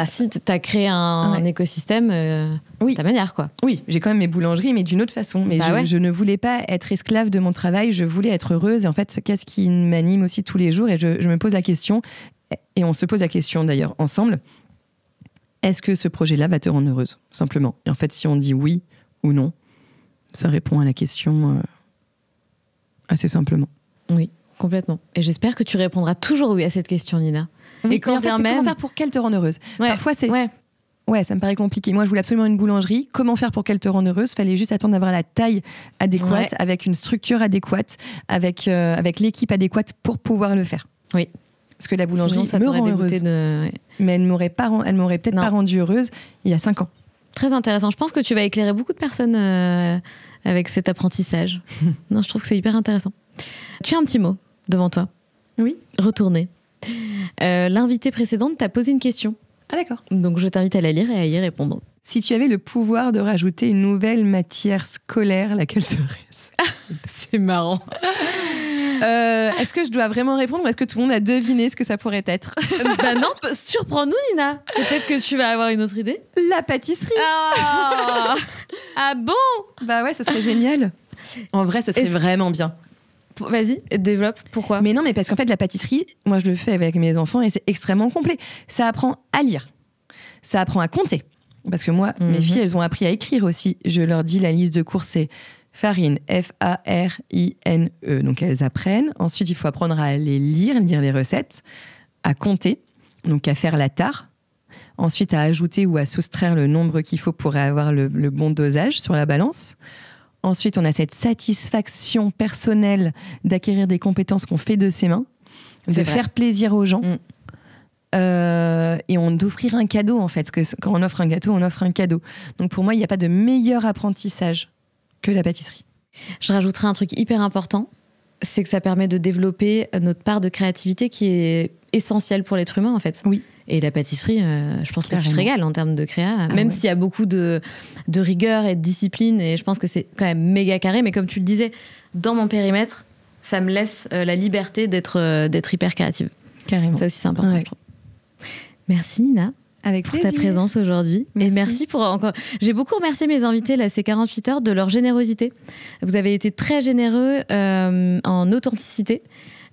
Si, t'as créé un écosystème à ta manière, quoi. Oui, j'ai quand même mes boulangeries, mais d'une autre façon. Mais je ne voulais pas être esclave de mon travail, je voulais être heureuse. Et en fait, qu'est-ce qui m'anime aussi tous les jours? Et je me pose la question, et on se pose la question d'ailleurs ensemble, est-ce que ce projet-là va te rendre heureuse, simplement? Et en fait, si on dit oui ou non, ça répond à la question assez simplement. Oui, complètement. Et j'espère que tu répondras toujours oui à cette question, Nina. Oui, et en fait, c'est comment faire pour qu'elle te rende heureuse. Parfois, c'est... Ouais, ça me paraît compliqué. Moi, je voulais absolument une boulangerie. Comment faire pour qu'elle te rende heureuse? Fallait juste attendre d'avoir la taille adéquate, avec une structure adéquate, avec l'équipe adéquate pour pouvoir le faire. Oui. Parce que la boulangerie me rend heureuse. Mais elle m'aurait peut-être pas rendue heureuse il y a 5 ans. Très intéressant. Je pense que tu vas éclairer beaucoup de personnes avec cet apprentissage. Non, je trouve que c'est hyper intéressant. Tu as un petit mot devant toi. Oui. Retourner. L'invitée précédente t'a posé une question. Ah d'accord. Donc je t'invite à la lire et à y répondre. Si tu avais le pouvoir de rajouter une nouvelle matière scolaire, laquelle serait-ce? C'est marrant. Est-ce que je dois vraiment répondre ou est-ce que tout le monde a deviné ce que ça pourrait être? Non, surprends-nous Nina. Peut-être que tu vas avoir une autre idée. La pâtisserie. Ah bon? Bah ouais, ce serait génial. En vrai, ce serait vraiment bien. Vas-y, développe. Pourquoi? Mais non, mais parce qu'en fait, la pâtisserie, moi, je le fais avec mes enfants et c'est extrêmement complet. Ça apprend à lire. Ça apprend à compter. Parce que moi, mes filles, elles ont appris à écrire aussi. Je leur dis, la liste de courses, c'est farine, F-A-R-I-N-E. Donc, elles apprennent. Ensuite, il faut apprendre à les lire les recettes, à compter, donc à faire la tare. Ensuite, à ajouter ou à soustraire le nombre qu'il faut pour avoir le bon dosage sur la balance. Ensuite, on a cette satisfaction personnelle d'acquérir des compétences qu'on fait de ses mains, de faire plaisir aux gens et d'offrir un cadeau, en fait. Parce que quand on offre un gâteau, on offre un cadeau. Donc pour moi, il n'y a pas de meilleur apprentissage que la pâtisserie. Je rajouterai un truc hyper important, c'est que ça permet de développer notre part de créativité qui est essentielle pour l'être humain, en fait. Oui. Et la pâtisserie, je pense que tu te régales en termes de créa, même s'il y a beaucoup de rigueur et de discipline, et je pense que c'est quand même méga carré, mais comme tu le disais, dans mon périmètre, ça me laisse la liberté d'être hyper créative. Carrément. Ça aussi, c'est important, je trouve. Merci Nina. Avec pour ta présence aujourd'hui. Et merci pour encore. J'ai beaucoup remercié mes invités là, ces 48 heures, de leur générosité. Vous avez été très généreux en authenticité.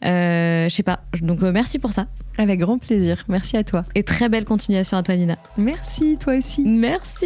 Je sais pas. Donc merci pour ça. Avec grand plaisir. Merci à toi. Et très belle continuation à toi, Nina. Merci, toi aussi. Merci.